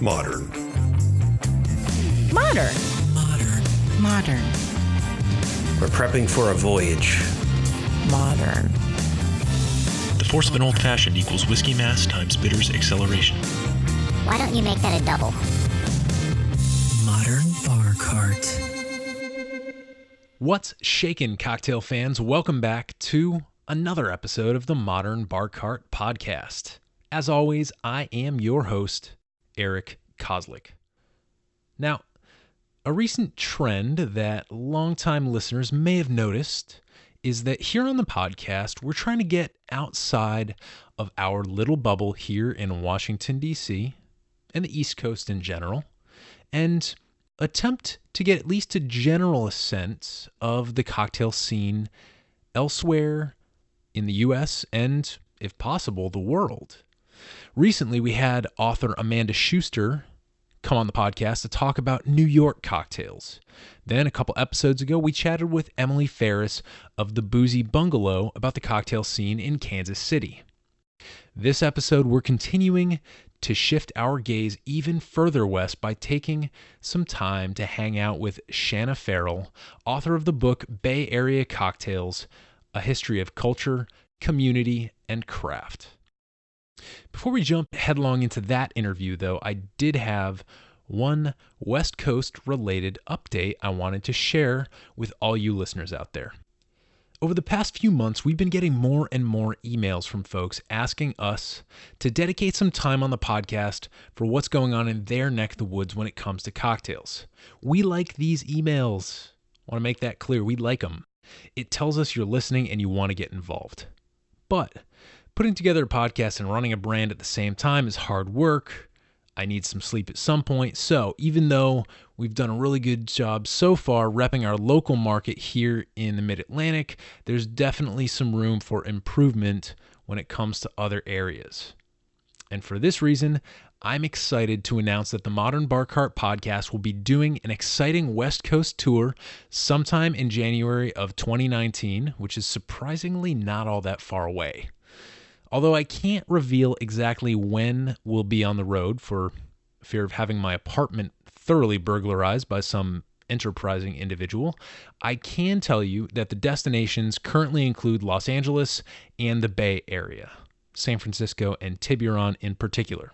Modern. Modern. Modern. Modern. We're prepping for a voyage. Modern. The force of an old-fashioned equals whiskey mass times bitters acceleration. Why don't you make that a double? Modern bar cart. What's shakin', cocktail fans? Welcome back to another episode of the Modern Bar Cart podcast. As always, I am your host, Eric Kozlik. Now, a recent trend that longtime listeners may have noticed is that here on the podcast, we're trying to get outside of our little bubble here in Washington, D.C., and the East Coast in general, and attempt to get at least a general sense of the cocktail scene elsewhere in the U.S. and, if possible, the world. Recently, we had author Amanda Schuster come on the podcast to talk about New York cocktails. Then, a couple episodes ago, we chatted with Emily Ferris of the Boozy Bungalow about the cocktail scene in Kansas City. This episode, we're continuing to shift our gaze even further west by taking some time to hang out with Shanna Farrell, author of the book Bay Area Cocktails, A History of Culture, Community, and Craft. Before we jump headlong into that interview, though, I did have one West Coast-related update I wanted to share with all you listeners out there. Over the past few months, we've been getting more and more emails from folks asking us to dedicate some time on the podcast for what's going on in their neck of the woods when it comes to cocktails. We like these emails. I want to make that clear. We like them. It tells us you're listening and you want to get involved. But putting together a podcast and running a brand at the same time is hard work. I need some sleep at some point. So even though we've done a really good job so far repping our local market here in the Mid-Atlantic, there's definitely some room for improvement when it comes to other areas. And for this reason, I'm excited to announce that the Modern Bar Cart podcast will be doing an exciting West Coast tour sometime in January of 2019, which is surprisingly not all that far away. Although I can't reveal exactly when we'll be on the road for fear of having my apartment thoroughly burglarized by some enterprising individual, I can tell you that the destinations currently include Los Angeles and the Bay Area, San Francisco and Tiburon in particular.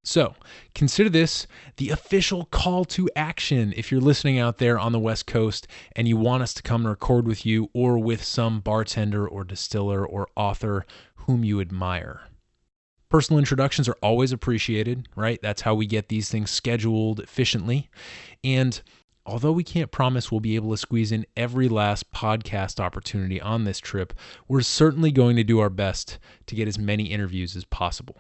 So consider this the official call to action if you're listening out there on the West Coast and you want us to come and record with you or with some bartender or distiller or author whom you admire. Personal introductions are always appreciated, right? That's how we get these things scheduled efficiently. And although we can't promise we'll be able to squeeze in every last podcast opportunity on this trip, we're certainly going to do our best to get as many interviews as possible.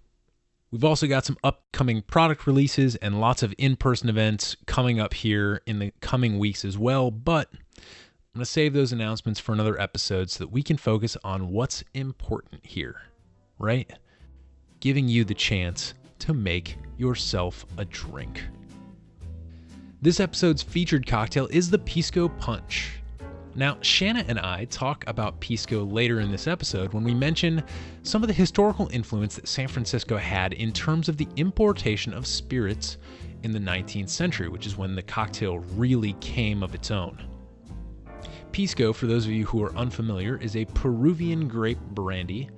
We've also got some upcoming product releases and lots of in-person events coming up here in the coming weeks as well, but I'm going to save those announcements for another episode so that we can focus on what's important here, right? Giving you the chance to make yourself a drink. This episode's featured cocktail is the Pisco Punch. Now, Shanna and I talk about Pisco later in this episode when we mention some of the historical influence that San Francisco had in terms of the importation of spirits in the 19th century, which is when the cocktail really came of its own. Pisco, for those of you who are unfamiliar, is a Peruvian grape brandy,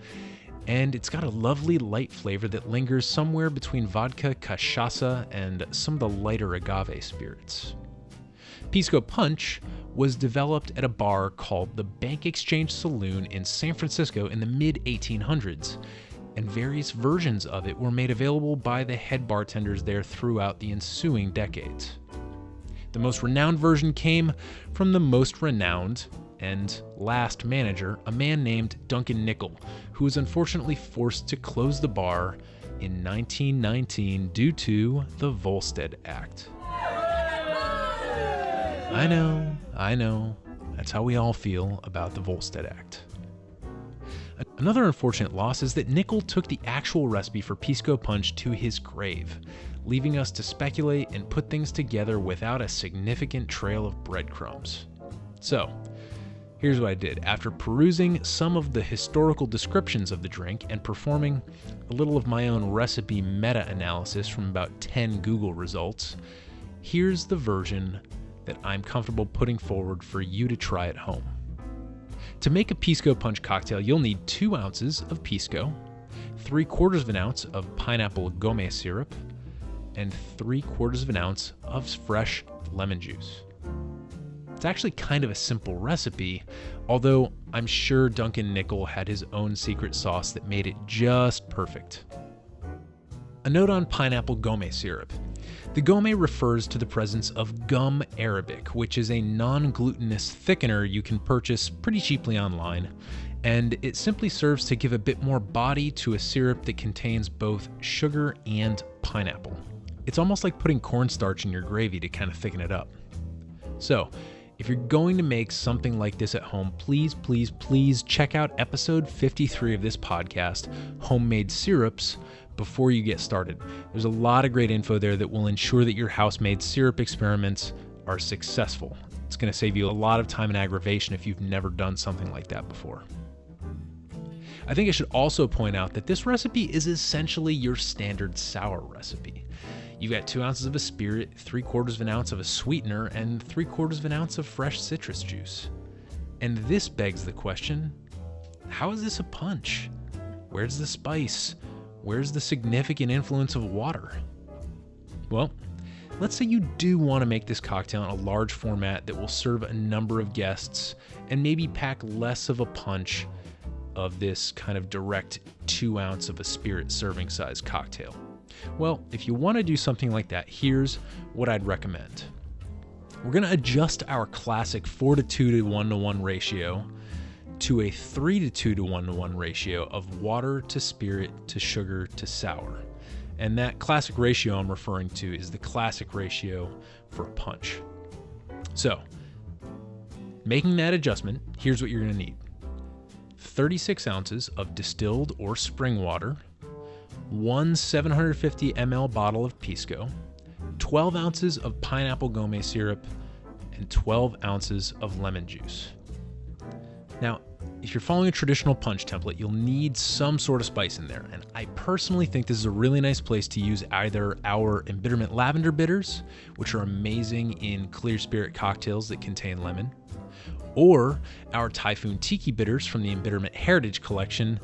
and it's got a lovely light flavor that lingers somewhere between vodka, cachaça, and some of the lighter agave spirits. Pisco Punch was developed at a bar called the Bank Exchange Saloon in San Francisco in the mid-1800s, and various versions of it were made available by the head bartenders there throughout the ensuing decades. The most renowned version came from the most renowned and last manager, a man named Duncan Nickel, who was unfortunately forced to close the bar in 1919 due to the Volstead Act. I know. That's how we all feel about the Volstead Act. Another unfortunate loss is that Nickel took the actual recipe for Pisco Punch to his grave, leaving us to speculate and put things together without a significant trail of breadcrumbs. So, Here's what I did. After perusing some of the historical descriptions of the drink and performing a little of my own recipe meta-analysis from about 10 Google results, here's the version that I'm comfortable putting forward for you to try at home. To make a Pisco Punch cocktail, you'll need 2 ounces of Pisco, 3/4 of an ounce of pineapple gome syrup, and 3/4 of an ounce of fresh lemon juice. It's actually kind of a simple recipe, although I'm sure Duncan Nickel had his own secret sauce that made it just perfect. A note on pineapple gome syrup. The gome refers to the presence of gum arabic, which is a non-glutinous thickener you can purchase pretty cheaply online, and it simply serves to give a bit more body to a syrup that contains both sugar and pineapple. It's almost like putting cornstarch in your gravy to kind of thicken it up. So, if you're going to make something like this at home, please check out episode 53 of this podcast, Homemade Syrups, before you get started. There's a lot of great info there that will ensure that your house-made syrup experiments are successful. It's going to save you a lot of time and aggravation if you've never done something like that before. I think I should also point out that this recipe is essentially your standard sour recipe. You've got 2 ounces of a spirit, 3/4 of an ounce of a sweetener, and 3/4 of an ounce of fresh citrus juice. And this begs the question, how is this a punch? Where's the spice? Where's the significant influence of water? Well, let's say you do want to make this cocktail in a large format that will serve a number of guests and maybe pack less of a punch of this kind of direct 2 ounce of a spirit serving size cocktail. Well, if you want to do something like that, here's what I'd recommend. We're going to adjust our classic 4:2 to 1:1 ratio to a 3:2 to 1:1 ratio of water to spirit to sugar to sour. And that classic ratio I'm referring to is the classic ratio for a punch. So, making that adjustment, here's what you're going to need. 36 ounces of distilled or spring water, 1 750 ml bottle of Pisco, 12 ounces of pineapple gome syrup, and 12 ounces of lemon juice. Now, if you're following a traditional punch template, you'll need some sort of spice in there, and I personally think this is a really nice place to use either our embitterment lavender bitters, which are amazing in clear spirit cocktails that contain lemon, or our Typhoon Tiki bitters from the Embitterment Heritage Collection,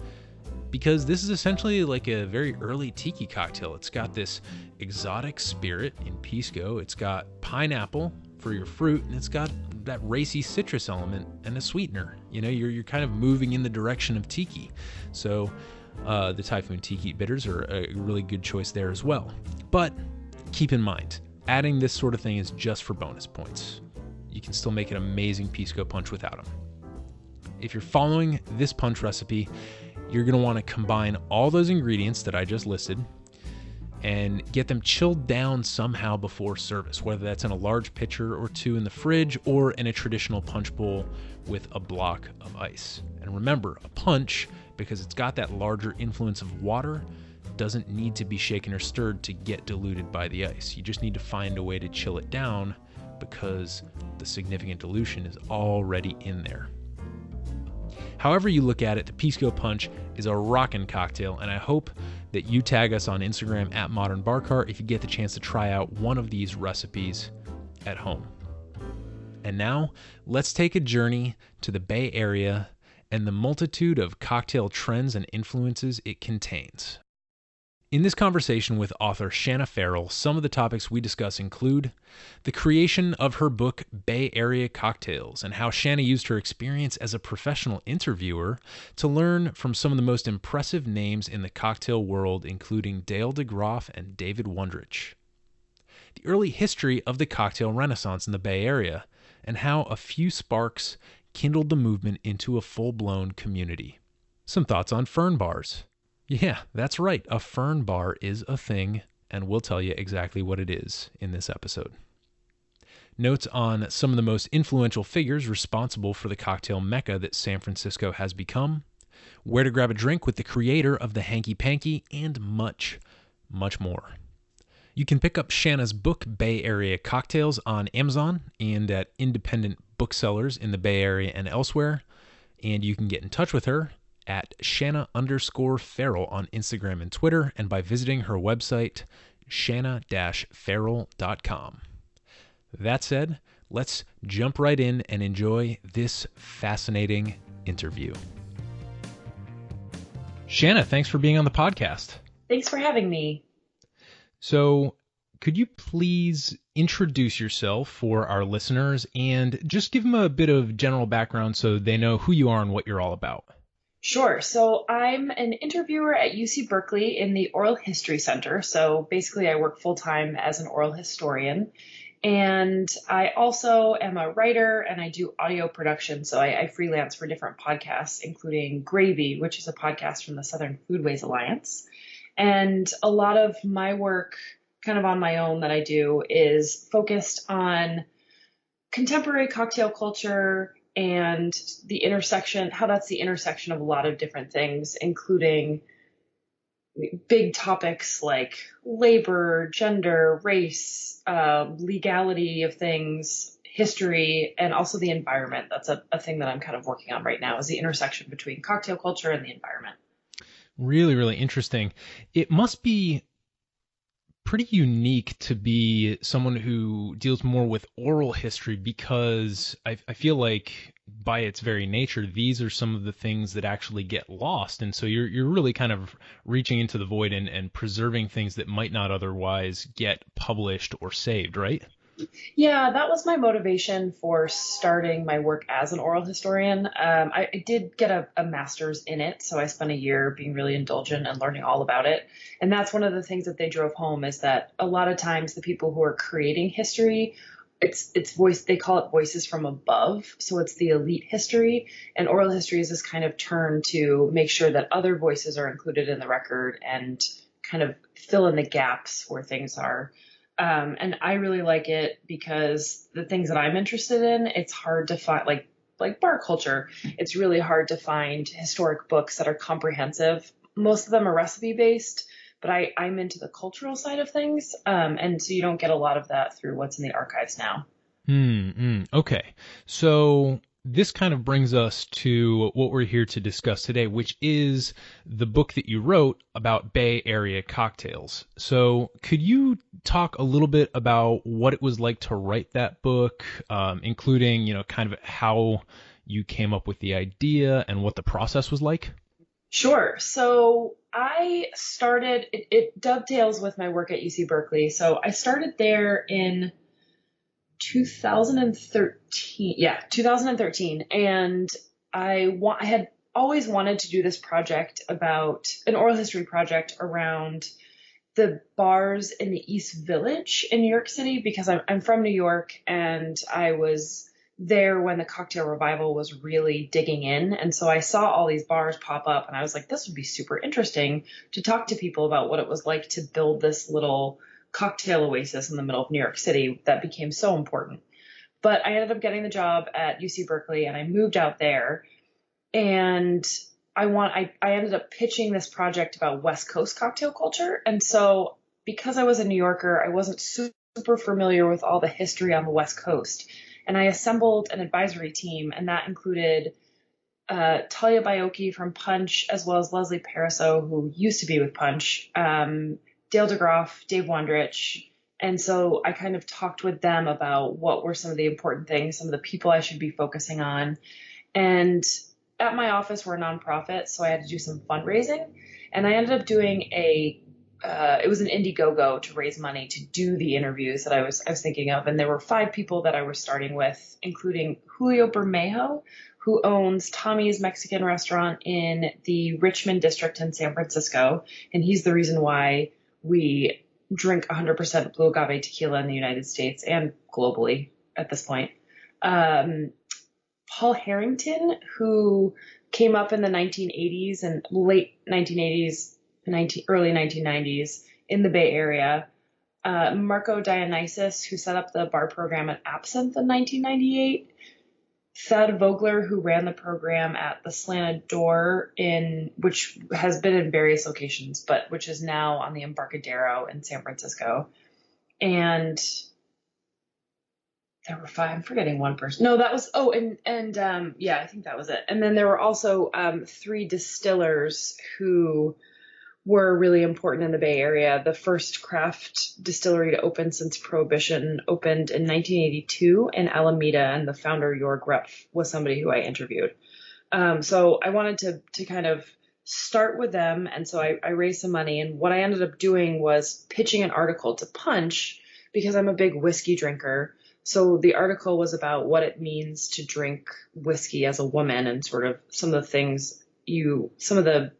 because this is essentially like a very early tiki cocktail. It's got this exotic spirit in Pisco, it's got pineapple for your fruit, and it's got that racy citrus element and a sweetener. You know, you're kind of moving in the direction of tiki. So the Typhoon Tiki bitters are a really good choice there as well. But keep in mind, adding this sort of thing is just for bonus points. You can still make an amazing Pisco punch without them. If you're following this punch recipe, you're going to want to combine all those ingredients that I just listed and get them chilled down somehow before service, whether that's in a large pitcher or 2 in the fridge or in a traditional punch bowl with a block of ice. And remember, a punch, because it's got that larger influence of water, doesn't need to be shaken or stirred to get diluted by the ice. You just need to find a way to chill it down because the significant dilution is already in there. However you look at it, the Pisco Punch is a rockin' cocktail, and I hope that you tag us on Instagram at Modern Bar Cart if you get the chance to try out one of these recipes at home. And now, let's take a journey to the Bay Area and the multitude of cocktail trends and influences it contains. In this conversation with author Shanna Farrell, some of the topics we discuss include the creation of her book Bay Area Cocktails and how Shanna used her experience as a professional interviewer to learn from some of the most impressive names in the cocktail world, including Dale DeGroff and David Wondrich. The early history of the cocktail renaissance in the Bay Area and how a few sparks kindled the movement into a full-blown community. Some thoughts on fern bars. Yeah, that's right. A fern bar is a thing, and we'll tell you exactly what it is in this episode. Notes on some of the most influential figures responsible for the cocktail mecca that San Francisco has become, where to grab a drink with the creator of the Hanky Panky, and much, much more. You can pick up Shanna's book, Bay Area Cocktails, on Amazon and at independent booksellers in the Bay Area and elsewhere. And you can get in touch with her at Shanna_Farrell on Instagram and Twitter, and by visiting her website, shanna-farrell.com. That said, let's jump right in and enjoy this fascinating interview. Shanna, thanks for being on the podcast. Thanks for having me. So, could you please introduce yourself for our listeners and just give them a bit of general background so they know who you are and what you're all about? Sure. So I'm an interviewer at UC Berkeley in the Oral History Center. So basically I work full-time as an oral historian. And I also am a writer and I do audio production. So I freelance for different podcasts, including Gravy, which is a podcast from the Southern Foodways Alliance. And a lot of my work kind of on my own that I do is focused on contemporary cocktail culture and the intersection, how that's the intersection of a lot of different things, including big topics like labor, gender, race, legality of things, history, and also the environment. That's a thing that I'm kind of working on right now, is the intersection between cocktail culture and the environment. Really, really interesting. It must be pretty unique to be someone who deals more with oral history, because I feel like by its very nature, these are some of the things that actually get lost. And so you're really kind of reaching into the void and preserving things that might not otherwise get published or saved, right? Yeah, that was my motivation for starting my work as an oral historian. I did get a master's in it, so I spent a year being really indulgent and learning all about it. And that's one of the things that they drove home, is that a lot of times the people who are creating history, they call it voices from above. So it's the elite history, and oral history is this kind of turn to make sure that other voices are included in the record and kind of fill in the gaps where things are. And I really like it because the things that I'm interested in, it's hard to find, like bar culture. It's really hard to find historic books that are comprehensive. Most of them are recipe based, but I'm into the cultural side of things. And so you don't get a lot of that through what's in the archives now. Okay. So this kind of brings us to what we're here to discuss today, which is the book that you wrote about Bay Area cocktails. So could you talk a little bit about what it was like to write that book, including, kind of how you came up with the idea and what the process was like? Sure. So I started, it dovetails with my work at UC Berkeley. So I started there in 2013. And I had always wanted to do this project about an oral history project around the bars in the East Village in New York City, because I'm from New York and I was there when the cocktail revival was really digging in. And so I saw all these bars pop up and I was like, this would be super interesting to talk to people about what it was like to build this little cocktail oasis in the middle of New York City that became so important. But I ended up getting the job at UC Berkeley and I moved out there, and I ended up pitching this project about West Coast cocktail culture. And so because I was a New Yorker, I wasn't super familiar with all the history on the West Coast. And I assembled an advisory team, and that included Talia Baiocchi from Punch, as well as Leslie Pariseau, who used to be with Punch, Dale DeGroff, Dave Wondrich. And so I kind of talked with them about what were some of the important things, some of the people I should be focusing on. And at my office, we're a nonprofit, so I had to do some fundraising. And I ended up doing it was an Indiegogo to raise money to do the interviews that I was thinking of. And there were 5 people that I was starting with, including Julio Bermejo, who owns Tommy's Mexican restaurant in the Richmond district in San Francisco. And he's the reason why we drink 100% blue agave tequila in the United States and globally at this point. Paul Harrington, who came up in the 1980s and late 1980s, early 1990s in the Bay Area. Marco Dionysus, who set up the bar program at Absinthe in 1998. Thad Vogler, who ran the program at the Slanted Door, which has been in various locations, but which is now on the Embarcadero in San Francisco. And there were five. I'm forgetting one person. No, that was, yeah, I think that was it. And then there were also three distillers who were really important in the Bay Area. The first craft distillery to open since Prohibition opened in 1982 in Alameda, and the founder, Jorg Repf, was somebody who I interviewed. So I wanted to kind of start with them, and so I raised some money, and what I ended up doing was pitching an article to Punch because I'm a big whiskey drinker. So the article was about what it means to drink whiskey as a woman and sort of some of the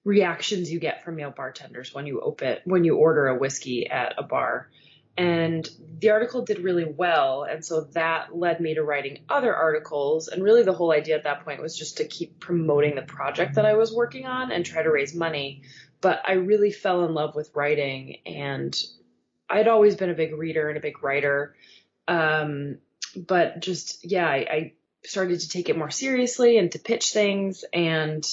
reactions you get from male bartenders when you order a whiskey at a bar. And the article did really well. And so that led me to writing other articles. And really the whole idea at that point was just to keep promoting the project that I was working on and try to raise money. But I really fell in love with writing, and I'd always been a big reader and a big writer. But just, yeah, I started to take it more seriously and to pitch things. And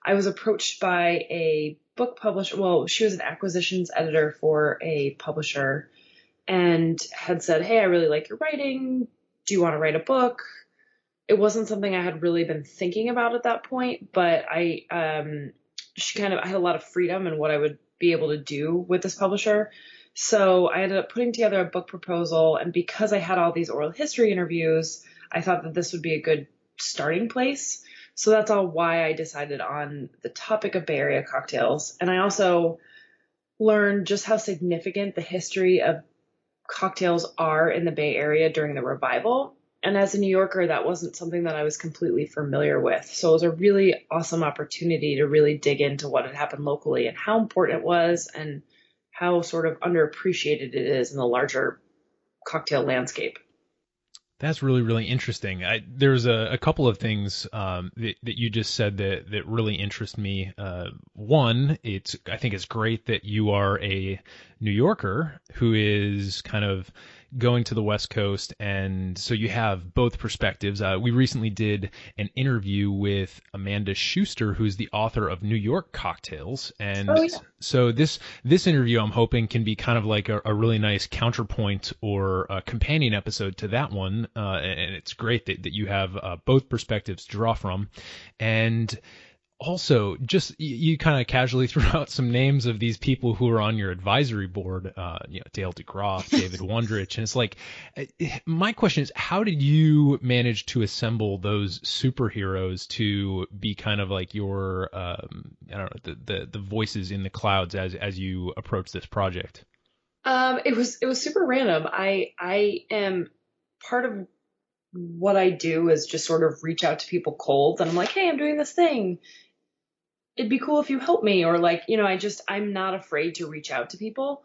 I was approached by a book publisher. Well, she was an acquisitions editor for a publisher and had said, "Hey, I really like your writing. Do you want to write a book?" It wasn't something I had really been thinking about at that point, but I had a lot of freedom in what I would be able to do with this publisher. So I ended up putting together a book proposal, and because I had all these oral history interviews, I thought that this would be a good starting place. So that's all why I decided on the topic of Bay Area cocktails. And I also learned just how significant the history of cocktails are in the Bay Area during the revival. And as a New Yorker, that wasn't something that I was completely familiar with. So it was a really awesome opportunity to really dig into what had happened locally and how important it was and how sort of underappreciated it is in the larger cocktail landscape. That's really, really interesting. There's a couple of things that you just said that really interest me. One, I think it's great that you are a New Yorker who is kind of going to the West Coast, and so you have both perspectives. We recently did an interview with Amanda Schuster, who's the author of New York Cocktails, and so this interview I'm hoping can be kind of like a really nice counterpoint or a companion episode to that one, and it's great that you have both perspectives to draw from. And also, just you kind of casually threw out some names of these people who are on your advisory board, Dale DeGroff, David Wondrich, and it's like, my question is, how did you manage to assemble those superheroes to be kind of like your, the voices in the clouds as you approach this project? It was super random. I am part of what I do is just sort of reach out to people cold, and I'm like, "Hey, I'm doing this thing. It'd be cool if you help me," or like, I'm not afraid to reach out to people.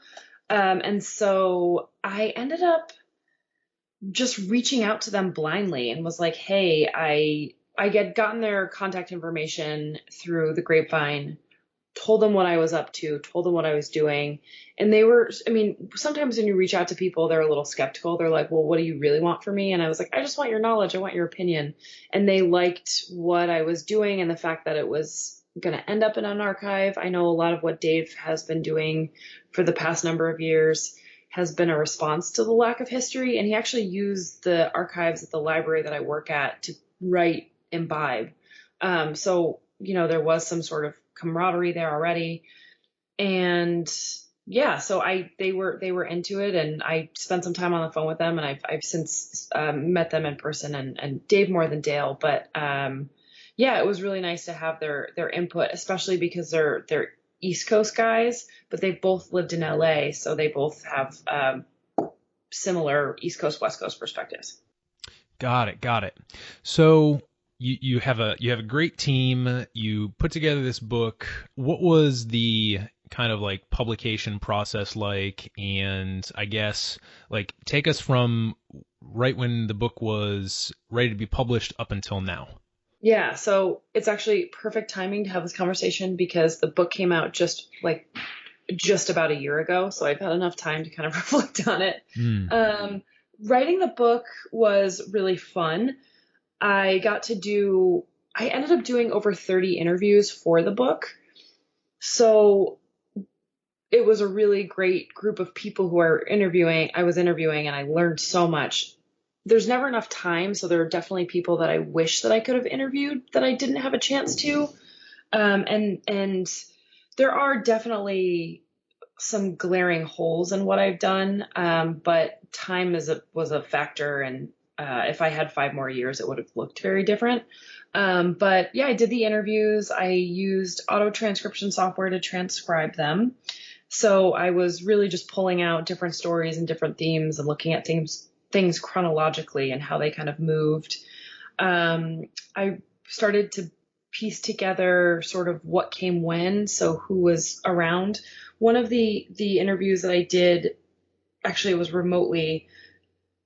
And so I ended up just reaching out to them blindly and was like, "Hey, I had gotten their contact information through the grapevine, told them what I was up to, told them what I was doing." And sometimes when you reach out to people, they're a little skeptical. They're like, "Well, what do you really want from me?" And I was like, "I just want your knowledge. I want your opinion." And they liked what I was doing and the fact that it was going to end up in an archive. I know a lot of what Dave has been doing for the past number of years has been a response to the lack of history. And he actually used the archives at the library that I work at to write Imbibe. So there was some sort of camaraderie there already. And yeah, so they were into it, and I spent some time on the phone with them, and I've since met them in person, and Dave more than Dale. But yeah, it was really nice to have their input, especially because they're East Coast guys, but they've both lived in LA, so they both have similar East Coast, West Coast perspectives. Got it. So you have a great team. You put together this book. What was the kind of like publication process like? And I guess like take us from right when the book was ready to be published up until now. Yeah, so it's actually perfect timing to have this conversation because the book came out just about a year ago. So I've had enough time to kind of reflect on it. Writing the book was really fun. I ended up doing over 30 interviews for the book. So it was a really great group of people who I was interviewing, and I learned so much. There's never enough time, so there are definitely people that I wish that I could have interviewed that I didn't have a chance to. And there are definitely some glaring holes in what I've done, but time was a factor, and if I had 5 more years, it would have looked very different. But yeah, I did the interviews. I used auto transcription software to transcribe them. So I was really just pulling out different stories and different themes and looking at things chronologically and how they kind of moved. I started to piece together sort of what came when, so who was around. One of the interviews that I did, actually it was remotely,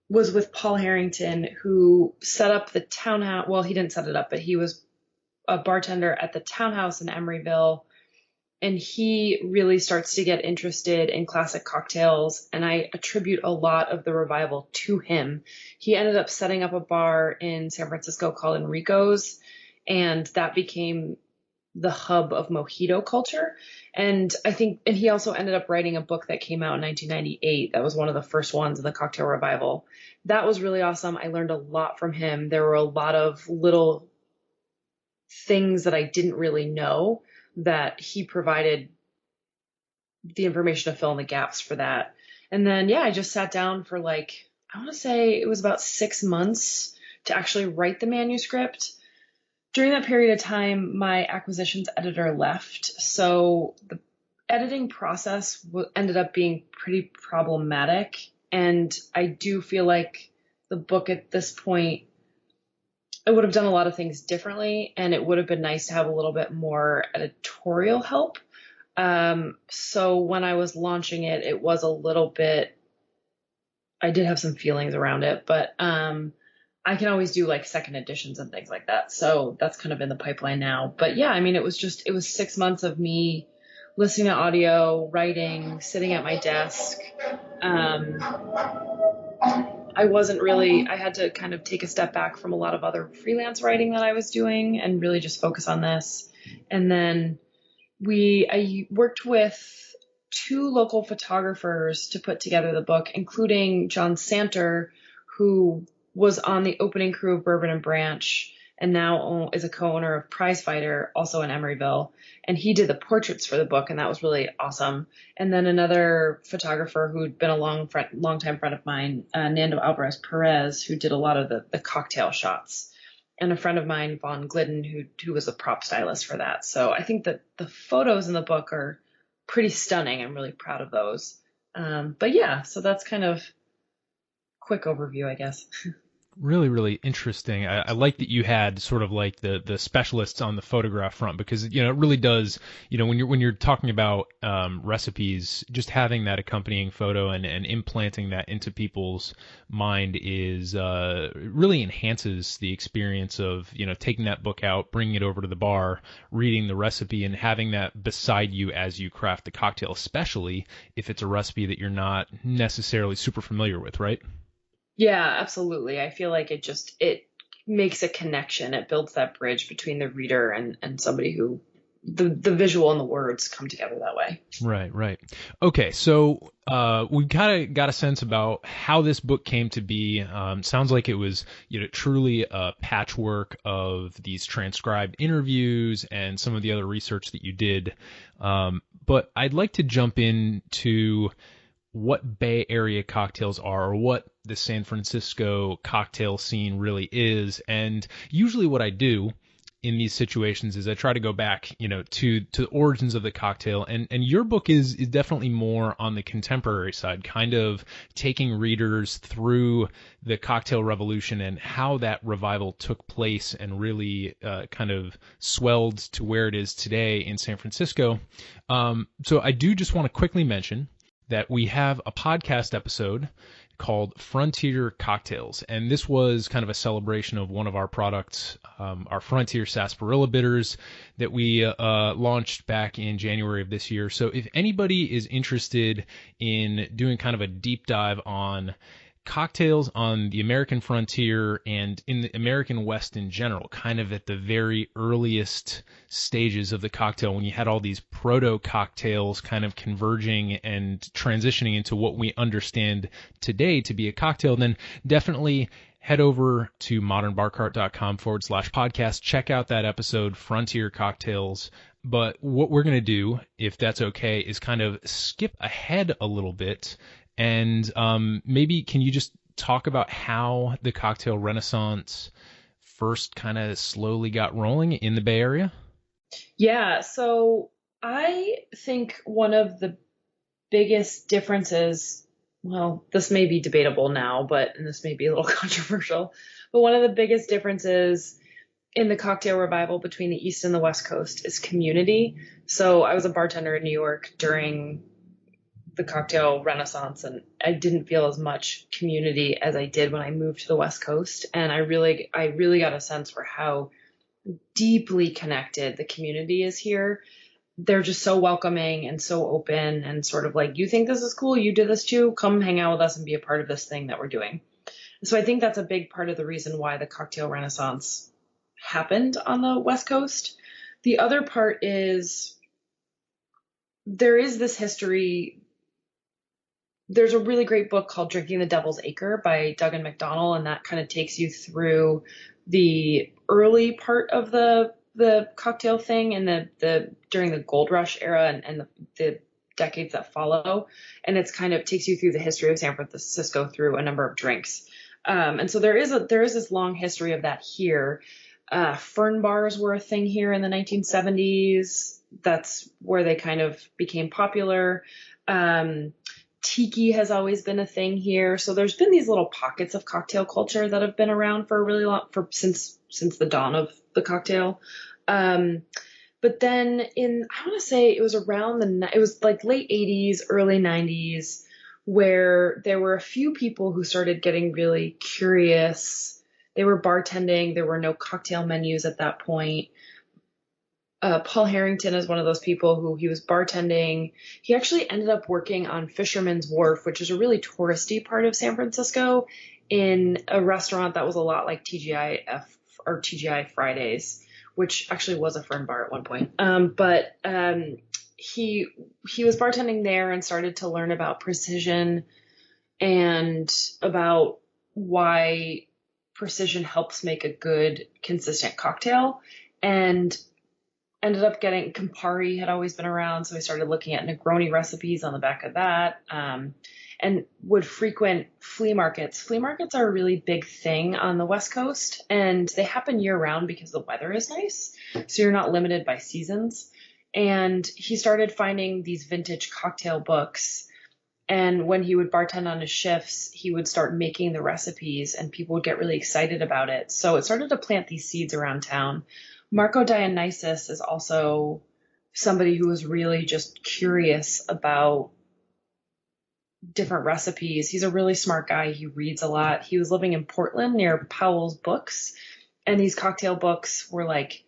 was with Paul Harrington, who set up the townhouse. Well, he didn't set it up, but he was a bartender at the townhouse in Emeryville. And he really starts to get interested in classic cocktails. And I attribute a lot of the revival to him. He ended up setting up a bar in San Francisco called Enrico's, and that became the hub of mojito culture. And he also ended up writing a book that came out in 1998. That was one of the first ones in the cocktail revival. That was really awesome. I learned a lot from him. There were a lot of little things that I didn't really know that he provided the information to fill in the gaps for that. And then, yeah, I just sat down for I want to say it was about 6 months to actually write the manuscript. During that period of time, my acquisitions editor left. So the editing process ended up being pretty problematic. And I do feel like the book at this point, I would have done a lot of things differently, and it would have been nice to have a little bit more editorial help. So when I was launching it, it was a little bit, I did have some feelings around it, but I can always do second editions and things like that. So that's kind of in the pipeline now. But yeah, I mean, it was 6 months of me listening to audio, writing, sitting at my desk. I had to kind of take a step back from a lot of other freelance writing that I was doing and really just focus on this. And then I worked with 2 local photographers to put together the book, including John Santer, who was on the opening crew of Bourbon and Branch and now is a co-owner of Prize Fighter, also in Emeryville. And he did the portraits for the book, and that was really awesome. And then another photographer who'd been a long-time friend of mine, Nando Alvarez Perez, who did a lot of the cocktail shots. And a friend of mine, Vaughn Glidden, who was a prop stylist for that. So I think that the photos in the book are pretty stunning. I'm really proud of those. But yeah, so that's kind of quick overview, I guess. Really, really interesting. I like that you had sort of the specialists on the photograph front, because it really does, when you're talking about recipes, just having that accompanying photo and implanting that into people's mind is really enhances the experience of taking that book out, bringing it over to the bar, reading the recipe, and having that beside you as you craft the cocktail, especially if it's a recipe that you're not necessarily super familiar with, right? Yeah, absolutely. I feel like it makes a connection. It builds that bridge between the reader and somebody who the visual and the words come together that way. Right. Okay, so we kind of got a sense about how this book came to be. Sounds like it was truly a patchwork of these transcribed interviews and some of the other research that you did. But I'd like to jump into what Bay Area cocktails are, or what the San Francisco cocktail scene really is. And usually what I do in these situations is I try to go back, to the origins of the cocktail. And your book is definitely more on the contemporary side, kind of taking readers through the cocktail revolution and how that revival took place and really kind of swelled to where it is today in San Francisco. So I do just want to quickly mention that we have a podcast episode called Frontier Cocktails. And this was kind of a celebration of one of our products, our Frontier Sarsaparilla bitters that we launched back in January of this year. So if anybody is interested in doing kind of a deep dive on cocktails on the American frontier and in the American West in general, kind of at the very earliest stages of the cocktail, when you had all these proto cocktails kind of converging and transitioning into what we understand today to be a cocktail, then definitely head over to modernbarcart.com/podcast. Check out that episode, Frontier Cocktails. But what we're going to do, if that's okay, is kind of skip ahead a little bit. And maybe can you just talk about how the cocktail renaissance first kind of slowly got rolling in the Bay Area? Yeah, so I think one of the biggest differences, well, this may be debatable now, and this may be a little controversial, but one of the biggest differences in the cocktail revival between the East and the West Coast is community. So I was a bartender in New York during the cocktail renaissance, and I didn't feel as much community as I did when I moved to the West Coast. And I really got a sense for how deeply connected the community is here. They're just so welcoming and so open and sort of like, you think this is cool? You did this too? Come hang out with us and be a part of this thing that we're doing. So I think that's a big part of the reason why the cocktail renaissance happened on the West Coast. The other part is there is this history. There's a really great book called Drinking the Devil's Acre by Duggan McDonnell, and that kind of takes you through the early part of the cocktail thing and the during the gold rush era and the decades that follow. And it's kind of takes you through the history of San Francisco through a number of drinks. And so there is this long history of that here. Fern bars were a thing here in the 1970s. That's where they kind of became popular. Tiki has always been a thing here. So there's been these little pockets of cocktail culture that have been around for a really long, since the dawn of the cocktail. But then I want to say it was it was like late 80s, early 90s, where there were a few people who started getting really curious. They were bartending. There were no cocktail menus at that point. Paul Harrington is one of those people who he was bartending. He actually ended up working on Fisherman's Wharf, which is a really touristy part of San Francisco, in a restaurant that was a lot like TGI Fridays, which actually was a Fern bar at one point. He was bartending there and started to learn about precision and about why precision helps make a good, consistent cocktail, and ended up getting Campari had always been around. So I started looking at Negroni recipes on the back of that, and would frequent flea markets. Flea markets are a really big thing on the West Coast, and they happen year round because the weather is nice. So you're not limited by seasons. And he started finding these vintage cocktail books. And when he would bartend on his shifts, he would start making the recipes and people would get really excited about it. So it started to plant these seeds around town. Marco Dionysus is also somebody who was really just curious about different recipes. He's a really smart guy. He reads a lot. He was living in Portland near Powell's Books. And these cocktail books were like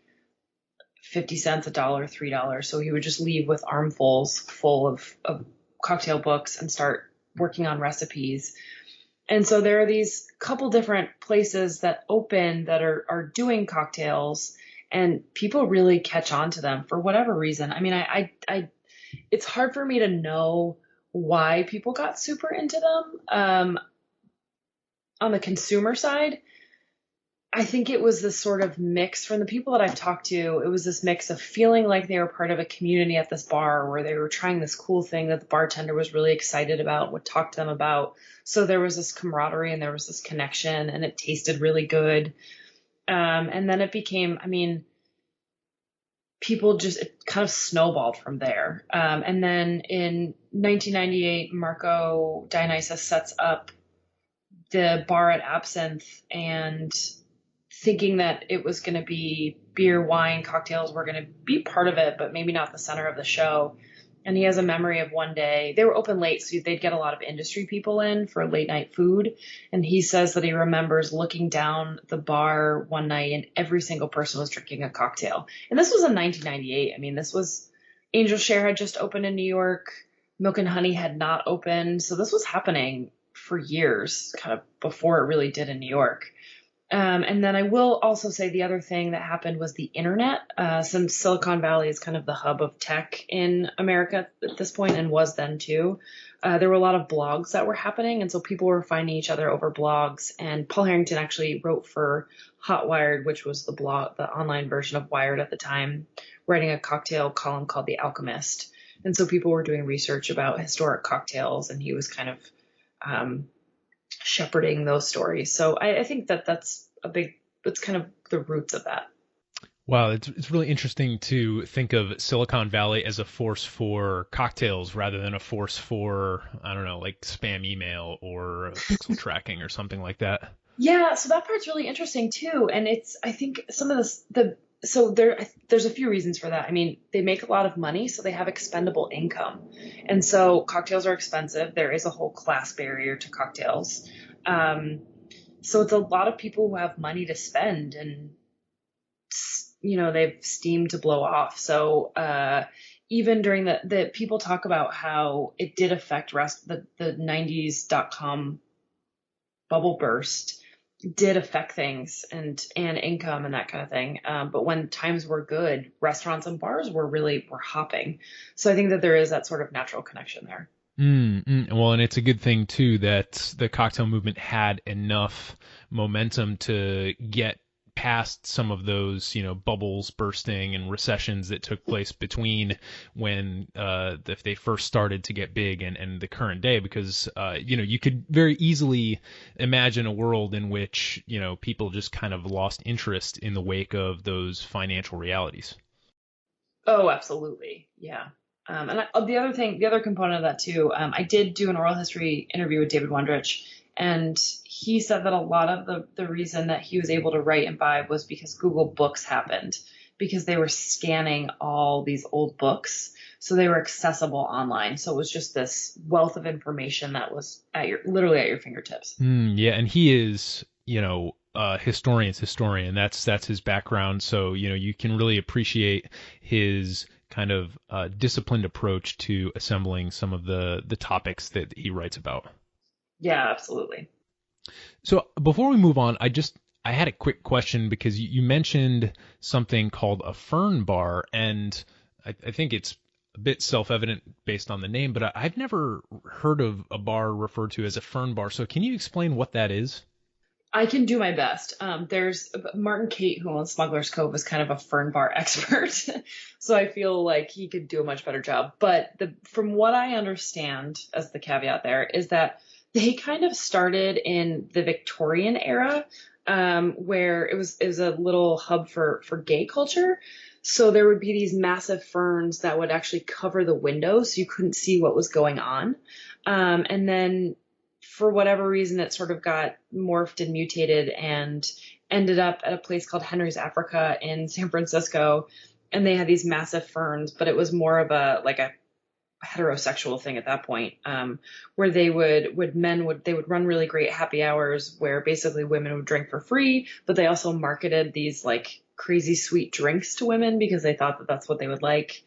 50 cents, $1, $3. So he would just leave with armfuls full of cocktail books and start working on recipes. And so there are these couple different places that open that are doing cocktails, and people really catch on to them for whatever reason. I mean, it's hard for me to know why people got super into them. On the consumer side, I think it was this sort of mix from the people that I've talked to. It was this mix of feeling like they were part of a community at this bar where they were trying this cool thing that the bartender was really excited about, would talk to them about. So there was this camaraderie and there was this connection, and it tasted really good. And then it became, people just, it kind of snowballed from there. And then in 1998, Marco Dionysus sets up the bar at Absinthe, and thinking that it was going to be beer, wine, cocktails were going to be part of it, but maybe not the center of the show. And he has a memory of one day, they were open late, so they'd get a lot of industry people in for late night food. And he says that he remembers looking down the bar one night and every single person was drinking a cocktail. And this was in 1998. This was, Angel Share had just opened in New York. Milk and Honey had not opened. So this was happening for years, kind of before it really did in New York. And then I will also say the other thing that happened was the internet. Since Silicon Valley is kind of the hub of tech in America at this point and was then too, there were a lot of blogs that were happening. And so people were finding each other over blogs. And Paul Harrington actually wrote for Hot Wired, which was the online version of Wired at the time, writing a cocktail column called The Alchemist. And so people were doing research about historic cocktails, and he was kind of shepherding those stories. So I think that's kind of the roots of that. Wow, it's really interesting to think of Silicon Valley as a force for cocktails rather than a force for, I don't know, like spam email or pixel tracking or something like that. Yeah, so that part's really interesting too. And I think some of there's a few reasons for that. I mean, they make a lot of money, so they have expendable income. And so cocktails are expensive. There is a whole class barrier to cocktails. So it's a lot of people who have money to spend, and, they've steam to blow off. So even during the people talk about how it did affect the 90s .com bubble burst did affect things and income and that kind of thing. But when times were good, restaurants and bars were hopping. So I think that there is that sort of natural connection there. Well, and it's a good thing too that the cocktail movement had enough momentum to get past some of those, bubbles bursting and recessions that took place between when if they first started to get big and the current day, because you could very easily imagine a world in which people just kind of lost interest in the wake of those financial realities. Oh, absolutely, yeah. And the other component of that too, I did do an oral history interview with David Wondrich, and he said that a lot of the reason that he was able to write and buy was because Google Books happened, because they were scanning all these old books, so they were accessible online. So it was just this wealth of information that was literally at your fingertips. Yeah, and he is, historian's historian. That's his background. So you can really appreciate his kind of disciplined approach to assembling some of the topics that he writes about. Yeah, absolutely. So before we move on, I had a quick question, because you mentioned something called a fern bar, and I think it's a bit self-evident based on the name, but I've never heard of a bar referred to as a fern bar. So can you explain what that is? I can do my best. There's Martin Kate, who owns Smuggler's Cove, is kind of a fern bar expert. So I feel like he could do a much better job. But from what I understand, as the caveat there, is that they kind of started in the Victorian era, where it was a little hub for gay culture. So there would be these massive ferns that would actually cover the windows, so you couldn't see what was going on. And then for whatever reason, it sort of got morphed and mutated and ended up at a place called Henry's Africa in San Francisco. And they had these massive ferns, but it was more of a heterosexual thing at that point, where they would run really great happy hours where basically women would drink for free, but they also marketed these like crazy sweet drinks to women because they thought that that's what they would like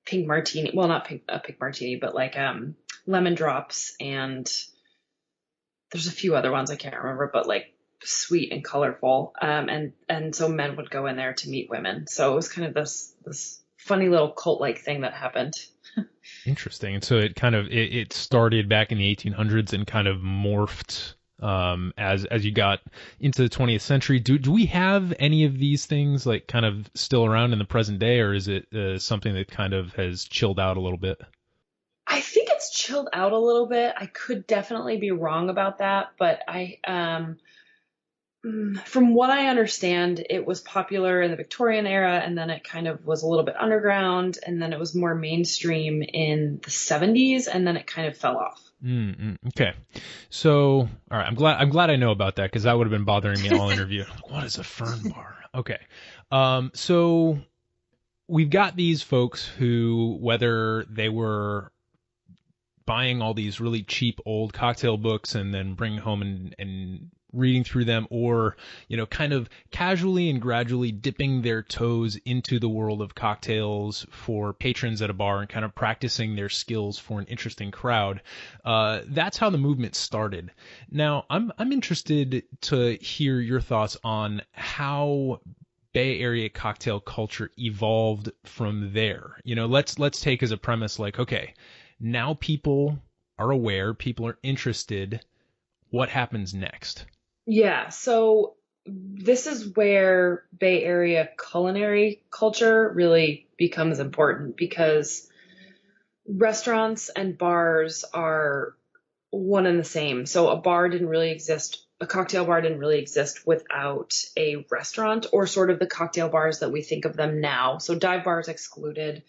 pink martini. Well, not pink martini, but lemon drops, and there's a few other ones I can't remember, but sweet and colorful. And so men would go in there to meet women. So it was kind of this funny little cult-like thing that happened. Interesting. And so it started back in the 1800s and kind of morphed as you got into the 20th century. Do we have any of these things kind of still around in the present day, or is it something that kind of has chilled out a little bit? I think it's chilled out a little bit. I could definitely be wrong about that, but from what I understand, it was popular in the Victorian era, and then it kind of was a little bit underground, and then it was more mainstream in the 70s, and then it kind of fell off. Okay. So, all right, I'm glad I know about that, because that would have been bothering me all interview. What is a fern bar? Okay. So we've got these folks who, whether they were buying all these really cheap old cocktail books and then bringing home and reading through them, or, kind of casually and gradually dipping their toes into the world of cocktails for patrons at a bar and kind of practicing their skills for an interesting crowd. That's how the movement started. Now, I'm interested to hear your thoughts on how Bay Area cocktail culture evolved from there. Let's take as a premise, like, okay, now people are aware, people are interested. What happens next? Yeah, so this is where Bay Area culinary culture really becomes important, because restaurants and bars are one and the same. So a cocktail bar didn't really exist without a restaurant, or sort of the cocktail bars that we think of them now. So dive bars excluded.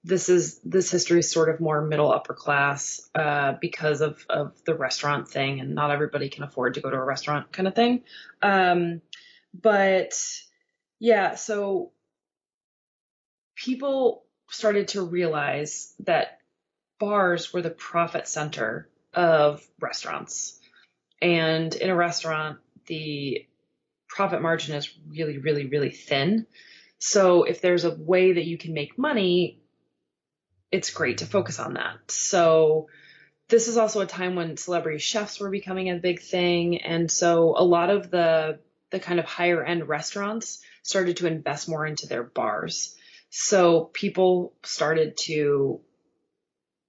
This history is sort of more middle upper class because of the restaurant thing, and not everybody can afford to go to a restaurant kind of thing. But yeah, so people started to realize that bars were the profit center of restaurants. And in a restaurant, the profit margin is really, really, really thin. So if there's a way that you can make money, it's great to focus on that. So this is also a time when celebrity chefs were becoming a big thing. And so a lot of the kind of higher end restaurants started to invest more into their bars. So people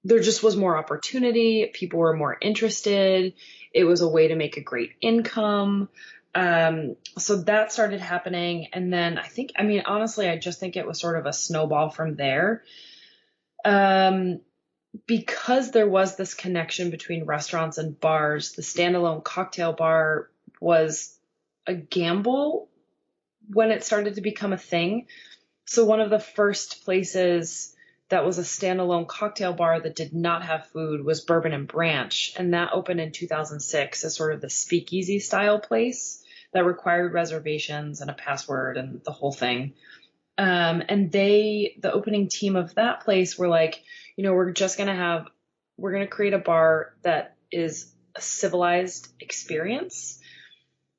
there just was more opportunity. People were more interested. It was a way to make a great income. So that started happening. And then honestly, I just think it was sort of a snowball from there. Because there was this connection between restaurants and bars, the standalone cocktail bar was a gamble when it started to become a thing. So one of the first places that was a standalone cocktail bar that did not have food was Bourbon and Branch. And that opened in 2006 as sort of the speakeasy style place that required reservations and a password and the whole thing. And the opening team of that place were like, we're going to create a bar that is a civilized experience,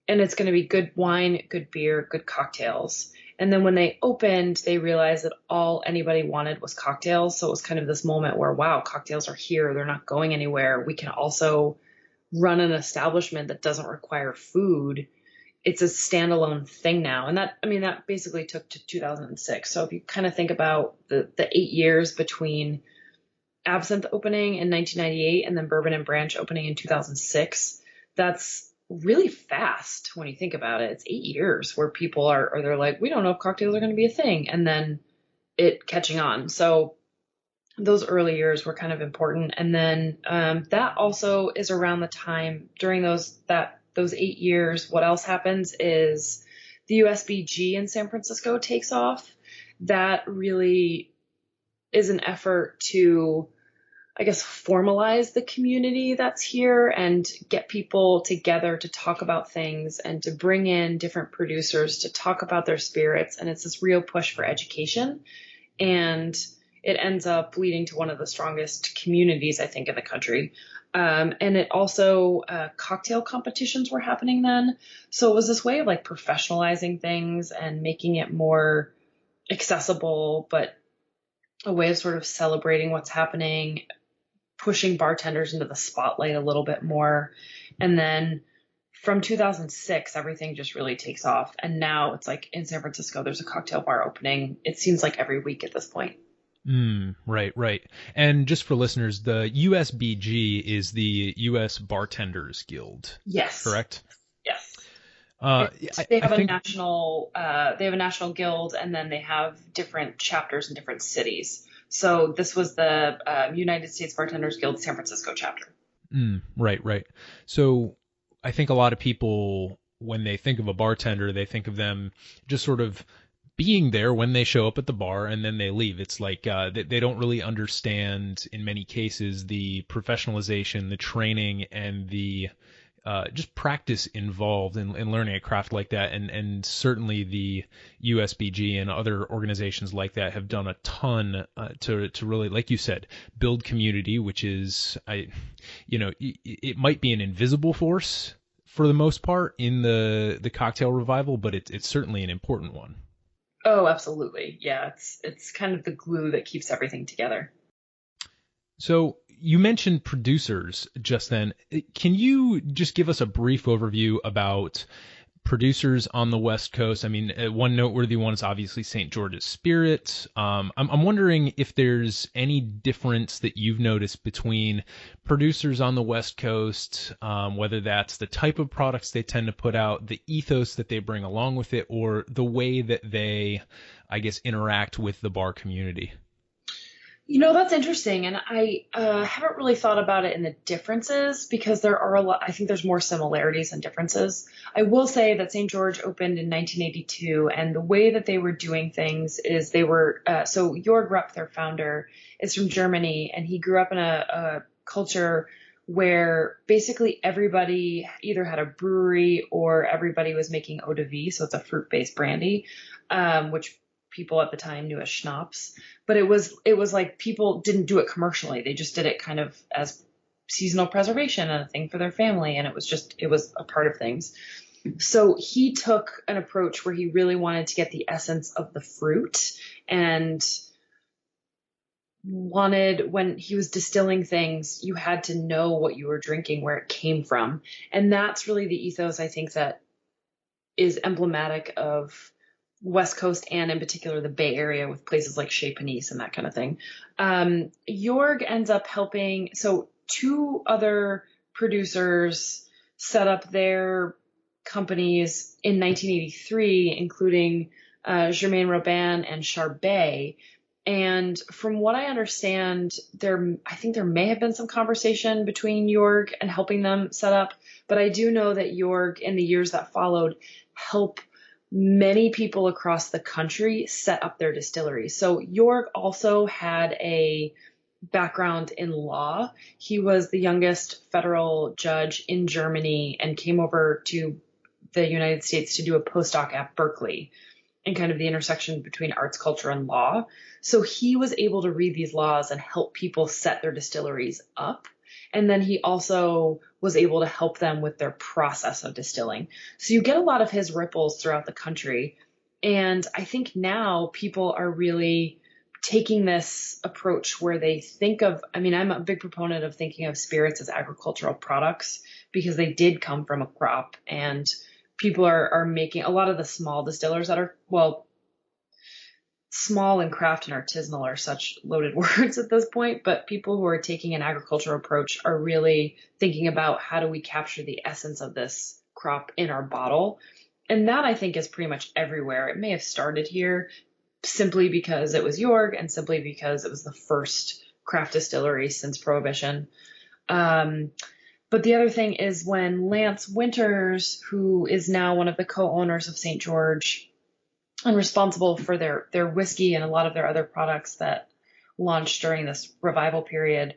and it's going to be good wine, good beer, good cocktails. And then when they opened, they realized that all anybody wanted was cocktails. So it was kind of this moment where, wow, cocktails are here. They're not going anywhere. We can also run an establishment that doesn't require food. It's a standalone thing now. And that basically took to 2006. So if you kind of think about the 8 years between Absinthe opening in 1998 and then Bourbon and Branch opening in 2006, that's really fast when you think about it. It's 8 years where people they're like, we don't know if cocktails are going to be a thing, and then it catching on. So those early years were kind of important. And then that also is around the time during those 8 years. What else happens is the USBG in San Francisco takes off. That really is an effort to, I guess, formalize the community that's here and get people together to talk about things and to bring in different producers to talk about their spirits. And it's this real push for education. And it ends up leading to one of the strongest communities, I think, in the country. And it also, cocktail competitions were happening then. So it was this way of like professionalizing things and making it more accessible, but a way of sort of celebrating what's happening, pushing bartenders into the spotlight a little bit more. And then from 2006, everything just really takes off. And now it's like in San Francisco, there's a cocktail bar opening. It seems like every week at this point. Right. And just for listeners, the USBG is the U.S. Bartenders Guild. Yes. Correct? Yes. They have a national guild, and then they have different chapters in different cities. So this was the United States Bartenders Guild San Francisco chapter. Right. So I think a lot of people, when they think of a bartender, they think of them just sort of being there when they show up at the bar and then they leave. It's like they don't really understand, in many cases, the professionalization, the training, and the just practice involved in learning a craft like that. And certainly the USBG and other organizations like that have done a ton to really, like you said, build community, which is, it might be an invisible force for the most part in the cocktail revival, but it's certainly an important one. Oh, absolutely. Yeah, it's kind of the glue that keeps everything together. So you mentioned producers just then. Can you just give us a brief overview about producers on the West Coast? I mean, one noteworthy one is obviously St. George's Spirit. I'm wondering if there's any difference that you've noticed between producers on the West Coast, whether that's the type of products they tend to put out, the ethos that they bring along with it, or the way that they, I guess, interact with the bar community. That's interesting. And I haven't really thought about it in the differences because there are a lot, I think there's more similarities than differences. I will say that St. George opened in 1982, and the way that they were doing things is they were, so Jörg Rupp, their founder, is from Germany, and he grew up in a culture where basically everybody either had a brewery or everybody was making eau de vie. So it's a fruit-based brandy, which people at the time knew as schnapps, but it was like people didn't do it commercially. They just did it kind of as seasonal preservation and a thing for their family. And it was a part of things. So he took an approach where he really wanted to get the essence of the fruit and wanted, when he was distilling things, you had to know what you were drinking, where it came from. And that's really the ethos, I think, that is emblematic of West Coast and in particular the Bay Area with places like Chez Panisse and that kind of thing. Jörg ends up helping. So two other producers set up their companies in 1983, including Germain Robin and Charbet. And from what I understand, I think there may have been some conversation between Jörg and helping them set up. But I do know that Jörg, in the years that followed, helped many people across the country set up their distilleries. So Jörg also had a background in law. He was the youngest federal judge in Germany and came over to the United States to do a postdoc at Berkeley and kind of the intersection between arts, culture, and law. So he was able to read these laws and help people set their distilleries up. And then he also was able to help them with their process of distilling. So you get a lot of his ripples throughout the country. And I think now people are really taking this approach where they think of, I mean, I'm a big proponent of thinking of spirits as agricultural products because they did come from a crop, and people are making a lot of the small distillers that are, well, small and craft and artisanal are such loaded words at this point, but people who are taking an agricultural approach are really thinking about how do we capture the essence of this crop in our bottle. And that, I think, is pretty much everywhere. It may have started here simply because it was Jörg and simply because it was the first craft distillery since Prohibition. But the other thing is when Lance Winters, who is now one of the co-owners of St. George and responsible for their whiskey and a lot of their other products that launched during this revival period,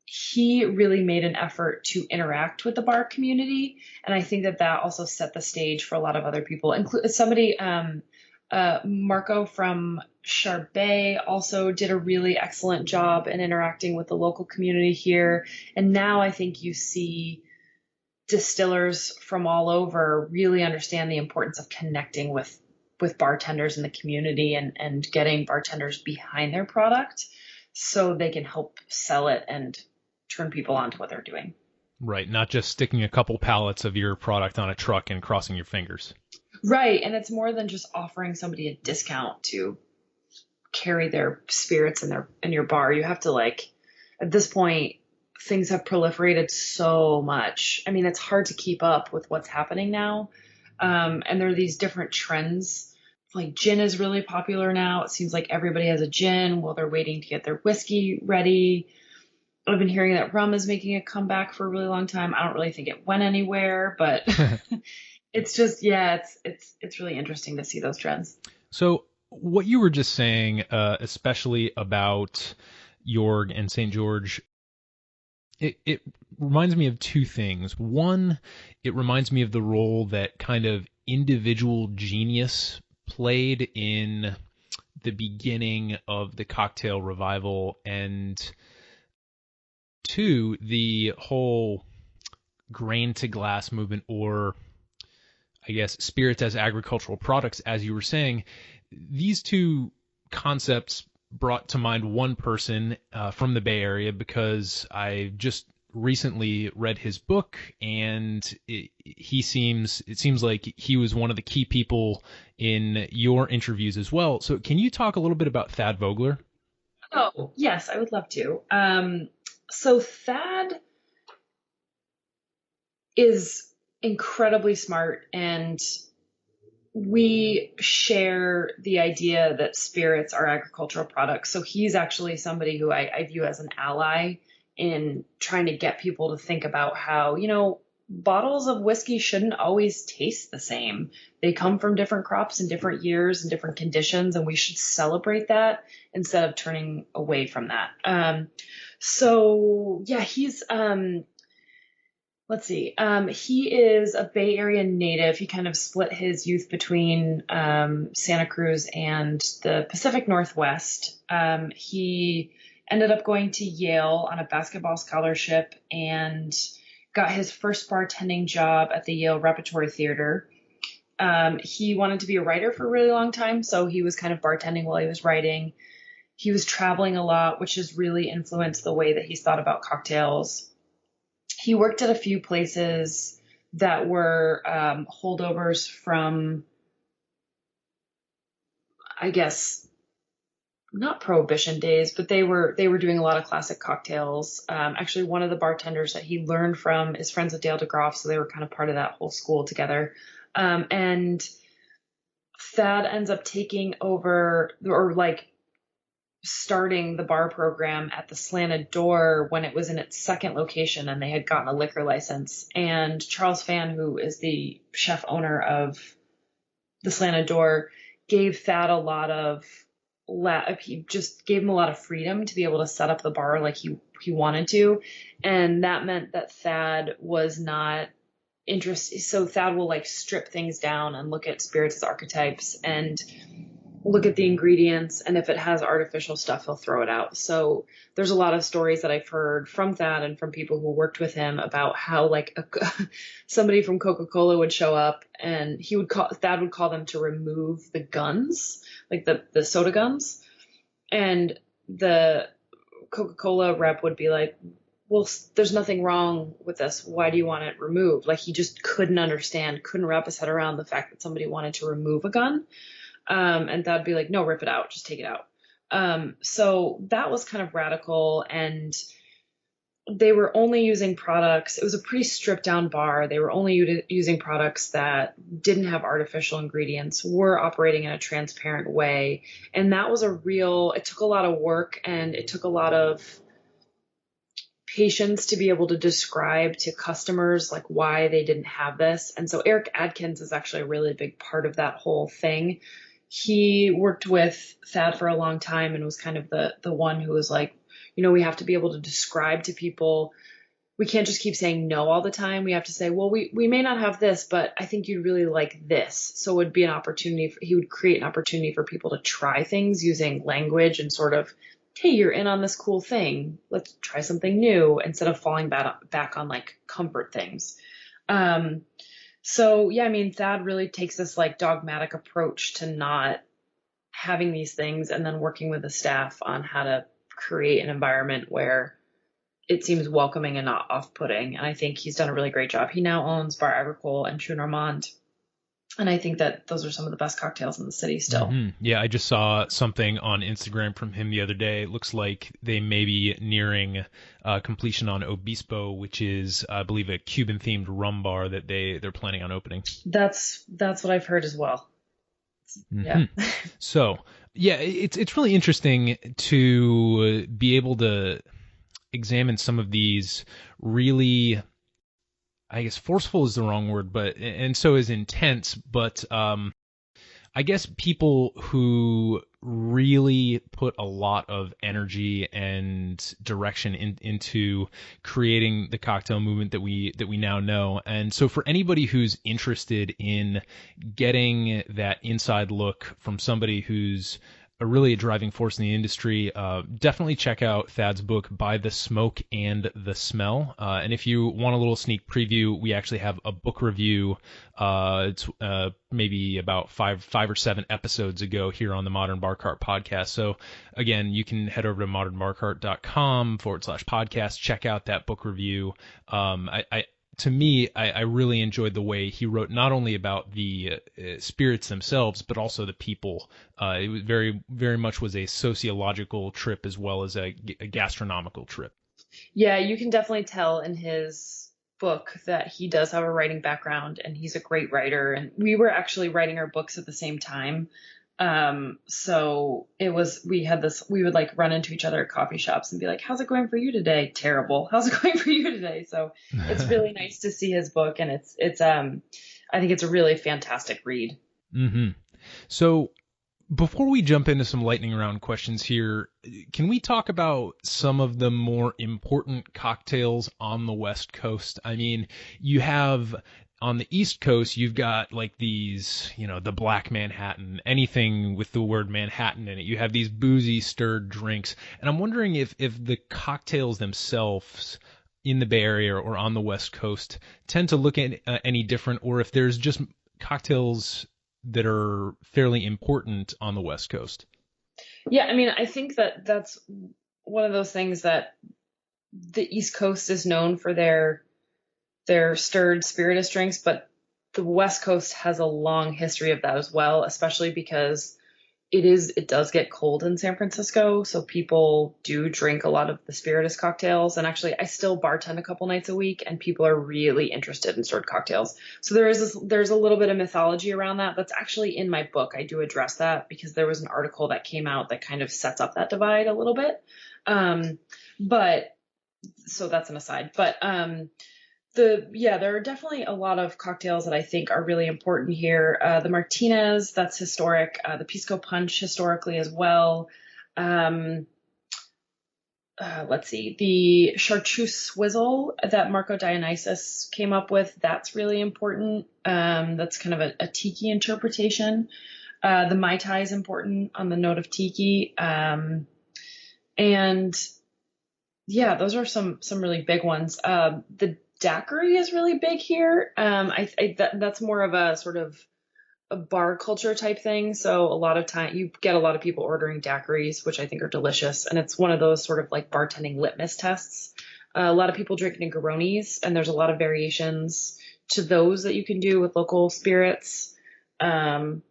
he really made an effort to interact with the bar community. And I think that also set the stage for a lot of other people, including somebody, Marco from Charbet also did a really excellent job in interacting with the local community here. And now I think you see distillers from all over really understand the importance of connecting with bartenders in the community and getting bartenders behind their product so they can help sell it and turn people on to what they're doing. Right. Not just sticking a couple pallets of your product on a truck and crossing your fingers. Right. And it's more than just offering somebody a discount to carry their spirits in your bar. You have to, like, at this point, things have proliferated so much. I mean, it's hard to keep up with what's happening now. And there are these different trends. Like gin is really popular now. It seems like everybody has a gin while they're waiting to get their whiskey ready. I've been hearing that rum is making a comeback for a really long time. I don't really think it went anywhere, but it's just, it's really interesting to see those trends. So what you were just saying, especially about Jörg and St. George, it reminds me of two things. One, it reminds me of the role that kind of individual genius played in the beginning of the cocktail revival, and two, the whole grain to glass movement, or I guess spirits as agricultural products, as you were saying, these two concepts brought to mind one person from the Bay Area, because I just recently read his book, and it seems like he was one of the key people in your interviews as well. So can you talk a little bit about Thad Vogler? Oh, yes, I would love to. So Thad is incredibly smart, and we share the idea that spirits are agricultural products. So he's actually somebody who I view as an ally in trying to get people to think about how, bottles of whiskey shouldn't always taste the same. They come from different crops in different years and different conditions, and we should celebrate that instead of turning away from that. So yeah, he's, let's see. He is a Bay Area native. He kind of split his youth between Santa Cruz and the Pacific Northwest. He ended up going to Yale on a basketball scholarship and got his first bartending job at the Yale Repertory Theater. He wanted to be a writer for a really long time, so he was kind of bartending while he was writing. He was traveling a lot, which has really influenced the way that he's thought about cocktails. He worked at a few places that were holdovers from, I guess, not Prohibition days, but they were doing a lot of classic cocktails. Actually, one of the bartenders that he learned from is friends with Dale DeGroff, so they were kind of part of that whole school together. And Thad ends up taking over, or like starting the bar program at the Slanted Door when it was in its second location and they had gotten a liquor license. And Charles Fan, who is the chef owner of the Slanted Door, gave Thad a lot of he just gave him a lot of freedom to be able to set up the bar like he wanted to. And that meant that Thad was not interested. So Thad will like strip things down and look at spirits as archetypes and look at the ingredients, and if it has artificial stuff, he'll throw it out. So there's a lot of stories that I've heard from Thad and from people who worked with him about how like somebody from Coca-Cola would show up and Thad would call them to remove the guns, like the soda guns. And the Coca-Cola rep would be like, well, there's nothing wrong with this. Why do you want it removed? Like he just couldn't wrap his head around the fact that somebody wanted to remove a gun. And Thad'd be like, no, rip it out. Just take it out. So that was kind of radical, and they were only using products. It was a pretty stripped down bar. They were only using products that didn't have artificial ingredients, were operating in a transparent way. And that was it took a lot of work, and it took a lot of patience to be able to describe to customers like why they didn't have this. And so Eric Adkins is actually a really big part of that whole thing. He worked with Thad for a long time and was kind of the one who was like, we have to be able to describe to people. We can't just keep saying no all the time. We have to say, well, we may not have this, but I think you'd really like this. So it would be an opportunity. He would create an opportunity for people to try things using language and sort of, hey, you're in on this cool thing. Let's try something new, instead of falling back on like comfort things. So yeah, I mean, Thad really takes this like dogmatic approach to not having these things, and then working with the staff on how to create an environment where it seems welcoming and not off-putting. And I think he's done a really great job. He now owns Bar Agricole and True Normand. And I think that those are some of the best cocktails in the city still. Mm-hmm. Yeah, I just saw something on Instagram from him the other day. It looks like they may be nearing completion on Obispo, which is, I believe, a Cuban-themed rum bar that they're planning on opening. That's what I've heard as well. Mm-hmm. Yeah. So, yeah, it's really interesting to be able to examine some of these really, I guess forceful is the wrong word, and so is intense, but I guess people who really put a lot of energy and direction into creating the cocktail movement that we now know. And so for anybody who's interested in getting that inside look from somebody who's really a driving force in the industry. Definitely check out Thad's book, By the Smoke and the Smell. And if you want a little sneak preview, we actually have a book review. It's maybe about five or seven episodes ago here on the Modern Bar Cart podcast. So again, you can head over to modernbarcart.com/podcast. Check out that book review. To me, I really enjoyed the way he wrote not only about the spirits themselves, but also the people. It was very much was a sociological trip as well as a gastronomical trip. Yeah, you can definitely tell in his book that he does have a writing background and he's a great writer. And we were actually writing our books at the same time. So we would like run into each other at coffee shops and be like, how's it going for you today? Terrible. How's it going for you today? So it's really nice to see his book, and I think it's a really fantastic read. Mm-hmm. So before we jump into some lightning round questions here, can we talk about some of the more important cocktails on the West Coast? I mean, you have on the East Coast, you've got like these, the Black Manhattan, anything with the word Manhattan in it. You have these boozy stirred drinks. And I'm wondering if the cocktails themselves in the Bay Area or on the West Coast tend to look at any different, or if there's just cocktails that are fairly important on the West Coast. Yeah, I mean, I think that's one of those things that the East Coast is known for their stirred spirituous drinks, but the West Coast has a long history of that as well, especially because it does get cold in San Francisco. So people do drink a lot of the spirituous cocktails. And actually, I still bartend a couple nights a week, and people are really interested in stirred cocktails. So there's a little bit of mythology around that. That's actually in my book. I do address that because there was an article that came out that kind of sets up that divide a little bit. But so that's an aside, but, there are definitely a lot of cocktails that I think are really important here. The Martinez, that's historic. The Pisco Punch, historically as well. Let's see. The Chartreuse Swizzle that Marco Dionysus came up with, that's really important. That's kind of a tiki interpretation. The Mai Tai is important on the note of tiki. And yeah, those are some really big ones. The daiquiri is really big here. That's more of a sort of a bar culture type thing. So a lot of time you get a lot of people ordering daiquiris, which I think are delicious. And it's one of those sort of like bartending litmus tests. A lot of people drink Negronis, and there's a lot of variations to those that you can do with local spirits. Okay,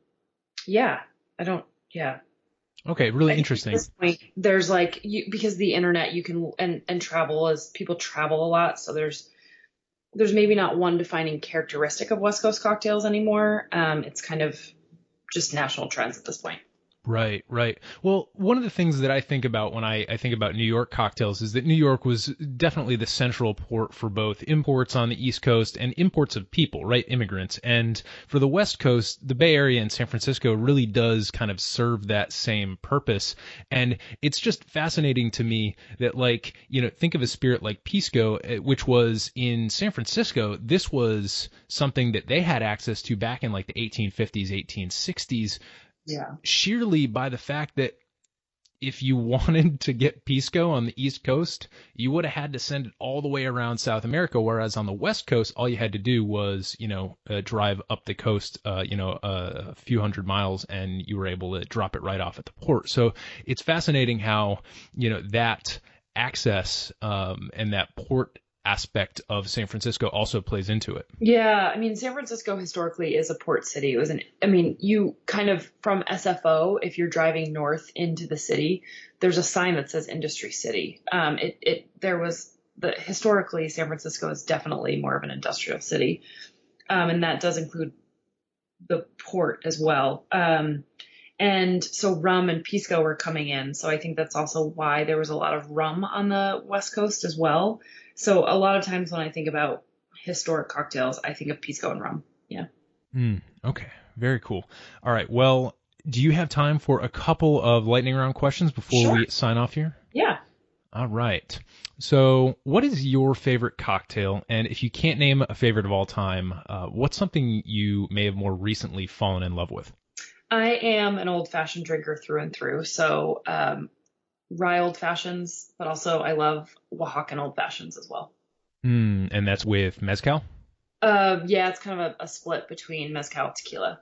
really interesting. At this point, there's like because the internet, you can and travel, as people travel a lot. So there's maybe not one defining characteristic of West Coast cocktails anymore. It's kind of just national trends at this point. Right. Well, one of the things that I think about when I think about New York cocktails is that New York was definitely the central port for both imports on the East Coast and imports of people, right? Immigrants. And for the West Coast, the Bay Area and San Francisco really does kind of serve that same purpose. And it's just fascinating to me that, like, think of a spirit like Pisco, which was in San Francisco. This was something that they had access to back in like the 1850s, 1860s. Yeah. Sheerly by the fact that if you wanted to get Pisco on the East Coast, you would have had to send it all the way around South America, whereas on the West Coast, all you had to do was, drive up the coast, a few hundred miles, and you were able to drop it right off at the port. So it's fascinating how, that access and that port aspect of San Francisco also plays into it. Yeah, I mean, San Francisco historically is a port city. You kind of from SFO, if you're driving north into the city, there's a sign that says Industry City. Historically, San Francisco is definitely more of an industrial city. And that does include the port as well. And so rum and Pisco were coming in. So I think that's also why there was a lot of rum on the West Coast as well. So a lot of times when I think about historic cocktails, I think of Pisco and rum. Yeah. Okay. Very cool. All right. Well, do you have time for a couple of lightning round questions before we sign off here? Yeah. All right. So what is your favorite cocktail? And if you can't name a favorite of all time, what's something you may have more recently fallen in love with? I am an old fashioned drinker through and through. So rye old fashions, but also I love Oaxacan old fashions as well. And that's with mezcal? Yeah, it's kind of a split between mezcal and tequila.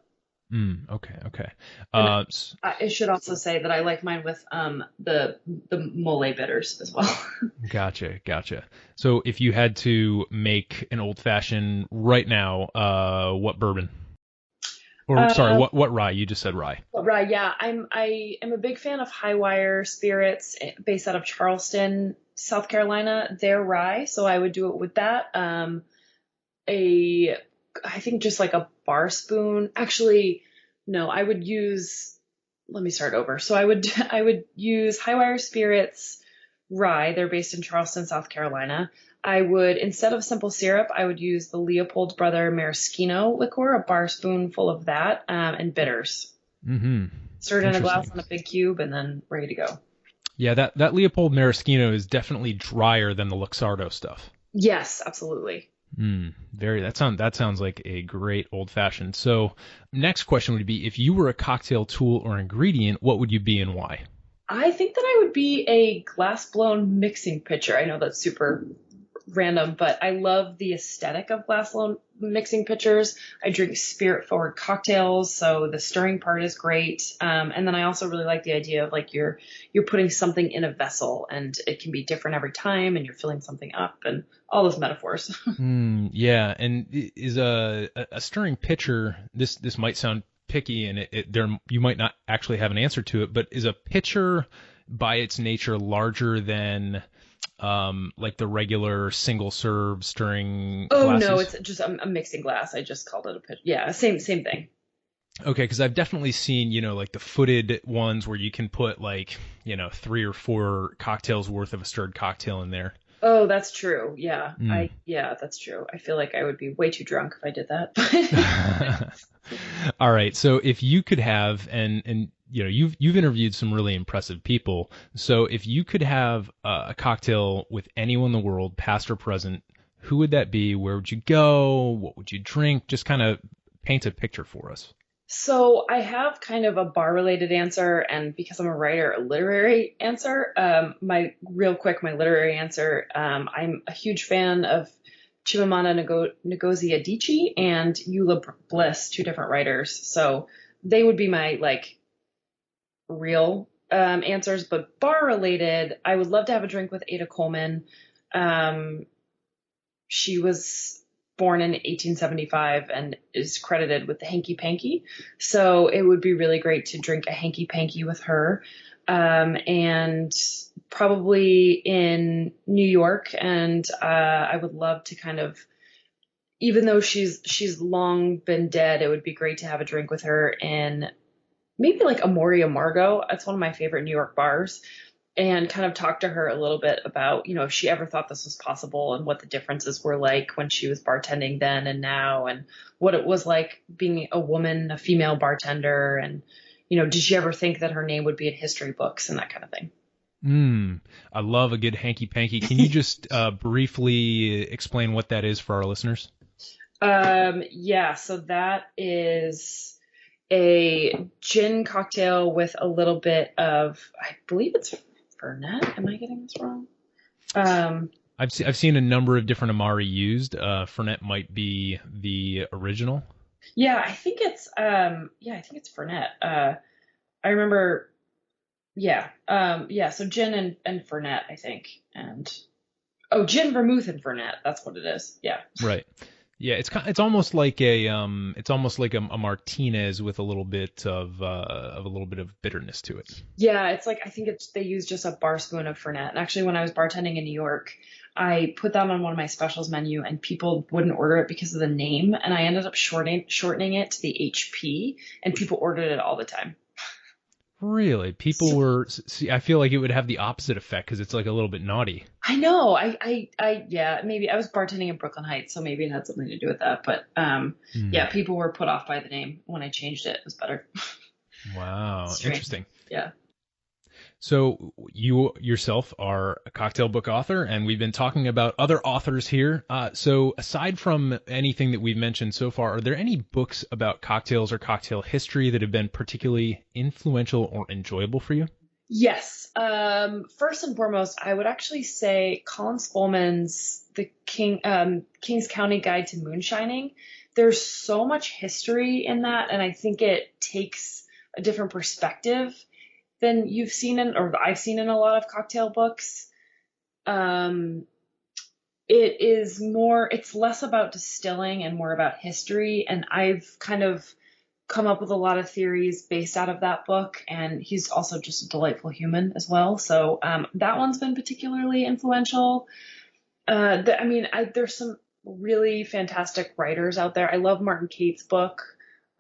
Okay, okay. And I should also say that I like mine with the mole bitters as well. Gotcha. So if you had to make an old fashioned right now, what bourbon? Or sorry, what rye? You just said rye. Rye, yeah. I am a big fan of High Wire Spirits based out of Charleston, South Carolina. Their rye, so I would do it with that. I think just like a bar spoon. Actually, no, I would use. Let me start over. So I would use High Wire Spirits rye. They're based in Charleston, South Carolina. I would, instead of simple syrup, I would use the Leopold Brother Maraschino liqueur, a bar spoonful of that, and bitters. Mm-hmm. Stir it in a glass on a big cube, and then ready to go. Yeah, that Leopold Maraschino is definitely drier than the Luxardo stuff. Yes, absolutely. That sounds like a great old fashioned. So next question would be, if you were a cocktail tool or ingredient, what would you be and why? I think that I would be a glass blown mixing pitcher. I know that's super random, but I love the aesthetic of glass blown mixing pitchers. I drink spirit forward cocktails, so the stirring part is great. And then I also really like the idea of like you're putting something in a vessel and it can be different every time and you're filling something up and all those metaphors. Yeah, and is a stirring pitcher, this might sound picky and you might not actually have an answer to it, but is a pitcher by its nature larger than like the regular single serve stirring glasses? No, it's just a mixing glass. I just called it a pitcher. Yeah, same thing. Okay, because I've definitely seen, like the footed ones where you can put like, 3 or 4 cocktails worth of a stirred cocktail in there. Oh, that's true. Yeah. That's true. I feel like I would be way too drunk if I did that. All right. So if you could have, and you've interviewed some really impressive people. So if you could have a cocktail with anyone in the world, past or present, who would that be? Where would you go? What would you drink? Just kind of paint a picture for us. So I have kind of a bar related answer, and because I'm a writer, a literary answer. My literary answer. I'm a huge fan of Chimamanda Ngozi Adichie and Eula Bliss, 2 different writers. So they would be my like real answers. But bar related, I would love to have a drink with Ada Coleman. She was born in 1875 and is credited with the Hanky Panky. So it would be really great to drink a Hanky Panky with her. And probably in New York. And I would love to kind of, even though she's long been dead, it would be great to have a drink with her in maybe like Amoria Margot. That's one of my favorite New York bars. And kind of talk to her a little bit about, if she ever thought this was possible and what the differences were like when she was bartending then and now, and what it was like being a woman, a female bartender. And, did she ever think that her name would be in history books and that kind of thing? I love a good hanky panky. Can you just briefly explain what that is for our listeners? Yeah, so that is a gin cocktail with a little bit of, I believe it's Fernet. Am I getting this wrong? I've seen a number of different Amari used. Fernet might be the original. Yeah, I think it's Fernet. I remember. Yeah. So gin and Fernet, I think, and gin, vermouth, and Fernet. That's what it is. Yeah. Right. Yeah, it's almost like a Martinez with a little bit of bitterness to it. Yeah, it's like I think they use just a bar spoon of Fernet. And actually, when I was bartending in New York, I put that on one of my specials menu, and people wouldn't order it because of the name, and I ended up shortening it to the HP, and people ordered it all the time. Really? People were. See, I feel like it would have the opposite effect because it's like a little bit naughty. I know. Yeah, maybe I was bartending in Brooklyn Heights, so maybe it had something to do with that. But yeah, people were put off by the name. When I changed it, it was better. Wow, interesting. Yeah. So you yourself are a cocktail book author, and we've been talking about other authors here. So aside from anything that we've mentioned so far, are there any books about cocktails or cocktail history that have been particularly influential or enjoyable for you? Yes. First and foremost, I would actually say Colin Spolman's Kings County Guide to Moonshining. There's so much history in that, and I think it takes a different perspective than you've seen or I've seen in a lot of cocktail books. It's less about distilling and more about history. And I've kind of come up with a lot of theories based out of that book. And he's also just a delightful human as well. So that one's been particularly influential. There's some really fantastic writers out there. I love Martin Cate's book,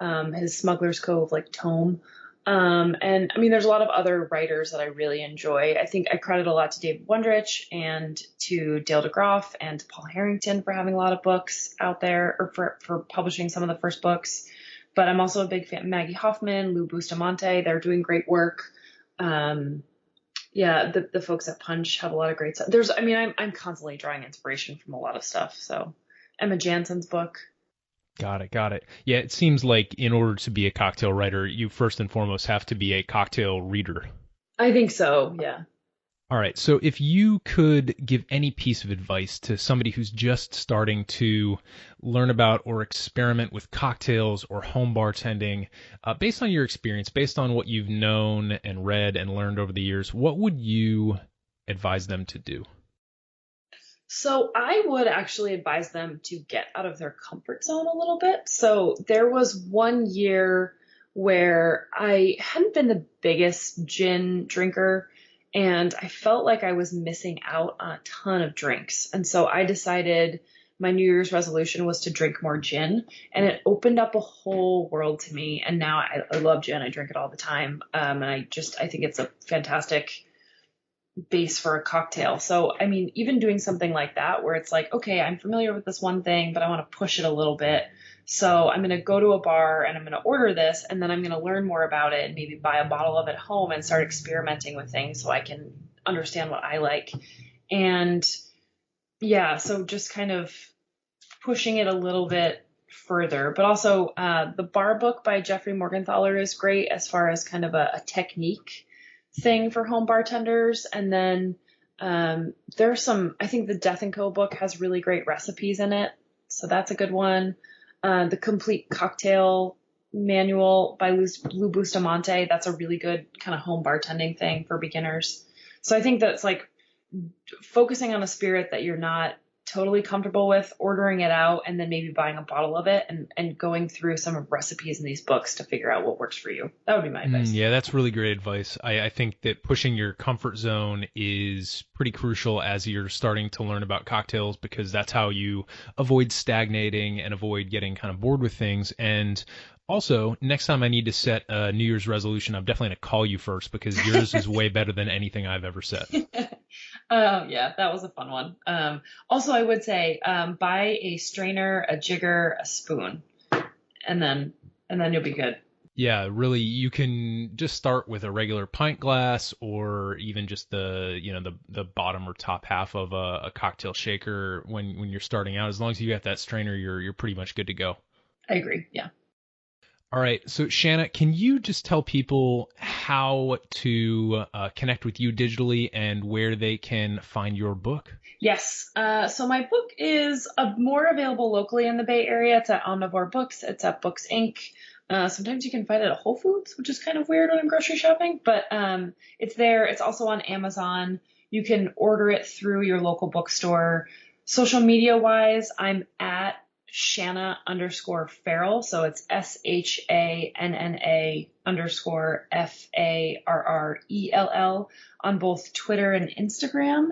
his Smuggler's Cove tome. There's a lot of other writers that I really enjoy. I think I credit a lot to David Wondrich and to Dale DeGroff and to Paul Harrington for having a lot of books out there, or for publishing some of the first books. But I'm also a big fan of Maggie Hoffman, Lou Bustamante. They're doing great work. The folks at Punch have a lot of great stuff. I'm constantly drawing inspiration from a lot of stuff. So Emma Jansen's book. Got it. Yeah, it seems like in order to be a cocktail writer, you first and foremost have to be a cocktail reader. I think so, yeah. All right, so if you could give any piece of advice to somebody who's just starting to learn about or experiment with cocktails or home bartending, based on your experience, based on what you've known and read and learned over the years, what would you advise them to do? So I would actually advise them to get out of their comfort zone a little bit. So there was one year where I hadn't been the biggest gin drinker, and I felt like I was missing out on a ton of drinks. And so I decided my New Year's resolution was to drink more gin, and it opened up a whole world to me. And now I love gin. I drink it all the time. And I think it's a fantastic base for a cocktail. So, even doing something like that where it's like, okay, I'm familiar with this one thing, but I want to push it a little bit. So I'm going to go to a bar and I'm going to order this, and then I'm going to learn more about it and maybe buy a bottle of it home and start experimenting with things so I can understand what I like. And yeah, so just kind of pushing it a little bit further. But also the Bar Book by Jeffrey Morgenthaler is great as far as kind of a technique thing for home bartenders. And then there's I think the Death & Co book has really great recipes in it. So that's a good one. The Complete Cocktail Manual by Lou Bustamante. That's a really good kind of home bartending thing for beginners. So I think that's focusing on a spirit that you're not totally comfortable with, ordering it out, and then maybe buying a bottle of it and going through some of recipes in these books to figure out what works for you. That would be my advice. Yeah, that's really great advice. I think that pushing your comfort zone is pretty crucial as you're starting to learn about cocktails, because that's how you avoid stagnating and avoid getting kind of bored with things. And also, next time I need to set a New Year's resolution, I'm definitely going to call you first, because yours is way better than anything I've ever set. Yeah, that was a fun one. Also, I would say buy a strainer, a jigger, a spoon, and then you'll be good. Yeah, really, you can just start with a regular pint glass, or even just the bottom or top half of a cocktail shaker when you're starting out. As long as you got that strainer, you're pretty much good to go. I agree. Yeah. All right. So Shanna, can you just tell people how to connect with you digitally and where they can find your book? Yes. So my book is more available locally in the Bay Area. It's at Omnivore Books. It's at Books Inc. Sometimes you can find it at Whole Foods, which is kind of weird when I'm grocery shopping, but it's there. It's also on Amazon. You can order it through your local bookstore. Social media wise, I'm at Shanna_Farrell. So it's SHANNA_FARRELL on both Twitter and Instagram.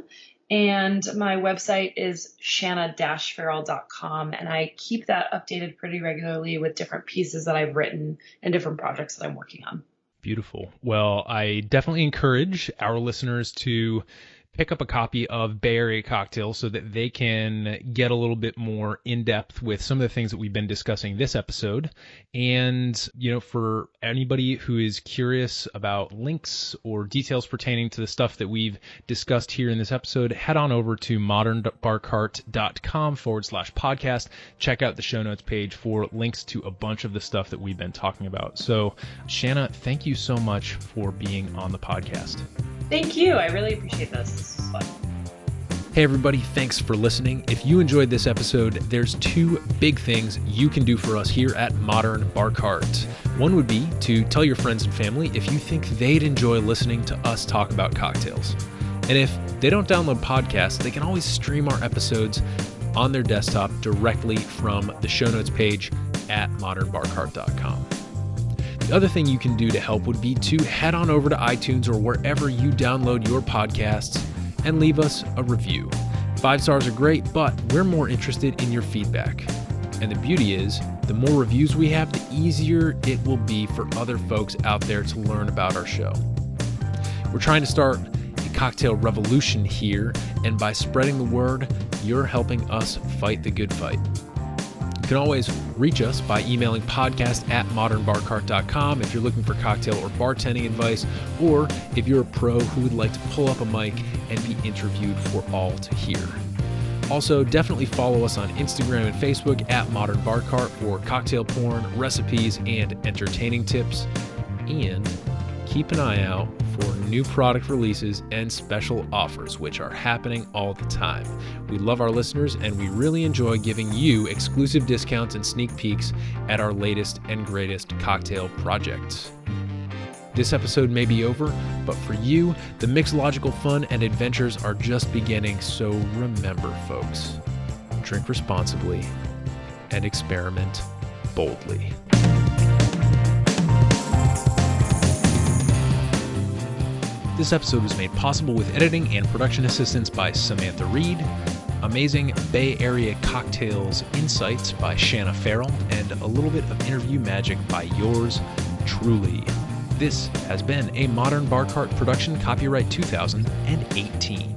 And my website is shanna-farrell.com. And I keep that updated pretty regularly with different pieces that I've written and different projects that I'm working on. Beautiful. Well, I definitely encourage our listeners to pick up a copy of Bay Area Cocktails so that they can get a little bit more in depth with some of the things that we've been discussing this episode. And, for anybody who is curious about links or details pertaining to the stuff that we've discussed here in this episode, head on over to modernbarcart.com/podcast. Check out the show notes page for links to a bunch of the stuff that we've been talking about. So, Shanna, thank you so much for being on the podcast. Thank you. I really appreciate this. This was fun. Hey everybody, thanks for listening. If you enjoyed this episode, there's two big things you can do for us here at Modern Bar Cart. One would be to tell your friends and family if you think they'd enjoy listening to us talk about cocktails. And if they don't download podcasts, they can always stream our episodes on their desktop directly from the show notes page at modernbarcart.com. The other thing you can do to help would be to head on over to iTunes or wherever you download your podcasts and leave us a review. 5 stars are great, but we're more interested in your feedback. And the beauty is, the more reviews we have, the easier it will be for other folks out there to learn about our show. We're trying to start a cocktail revolution here, and by spreading the word, you're helping us fight the good fight. You can always reach us by emailing podcast@modernbarcart.com if you're looking for cocktail or bartending advice, or if you're a pro who would like to pull up a mic and be interviewed for all to hear. Also, definitely follow us on Instagram and Facebook at Modern Bar Cart for cocktail porn, recipes, and entertaining tips. And keep an eye out for new product releases and special offers, which are happening all the time. We love our listeners, and we really enjoy giving you exclusive discounts and sneak peeks at our latest and greatest cocktail projects. This episode may be over, but for you, the mixological fun and adventures are just beginning, so remember, folks, drink responsibly and experiment boldly. This episode was made possible with editing and production assistance by Samantha Reed, amazing Bay Area cocktails insights by Shanna Farrell, and a little bit of interview magic by yours truly. This has been a Modern Bar Cart production, copyright 2018.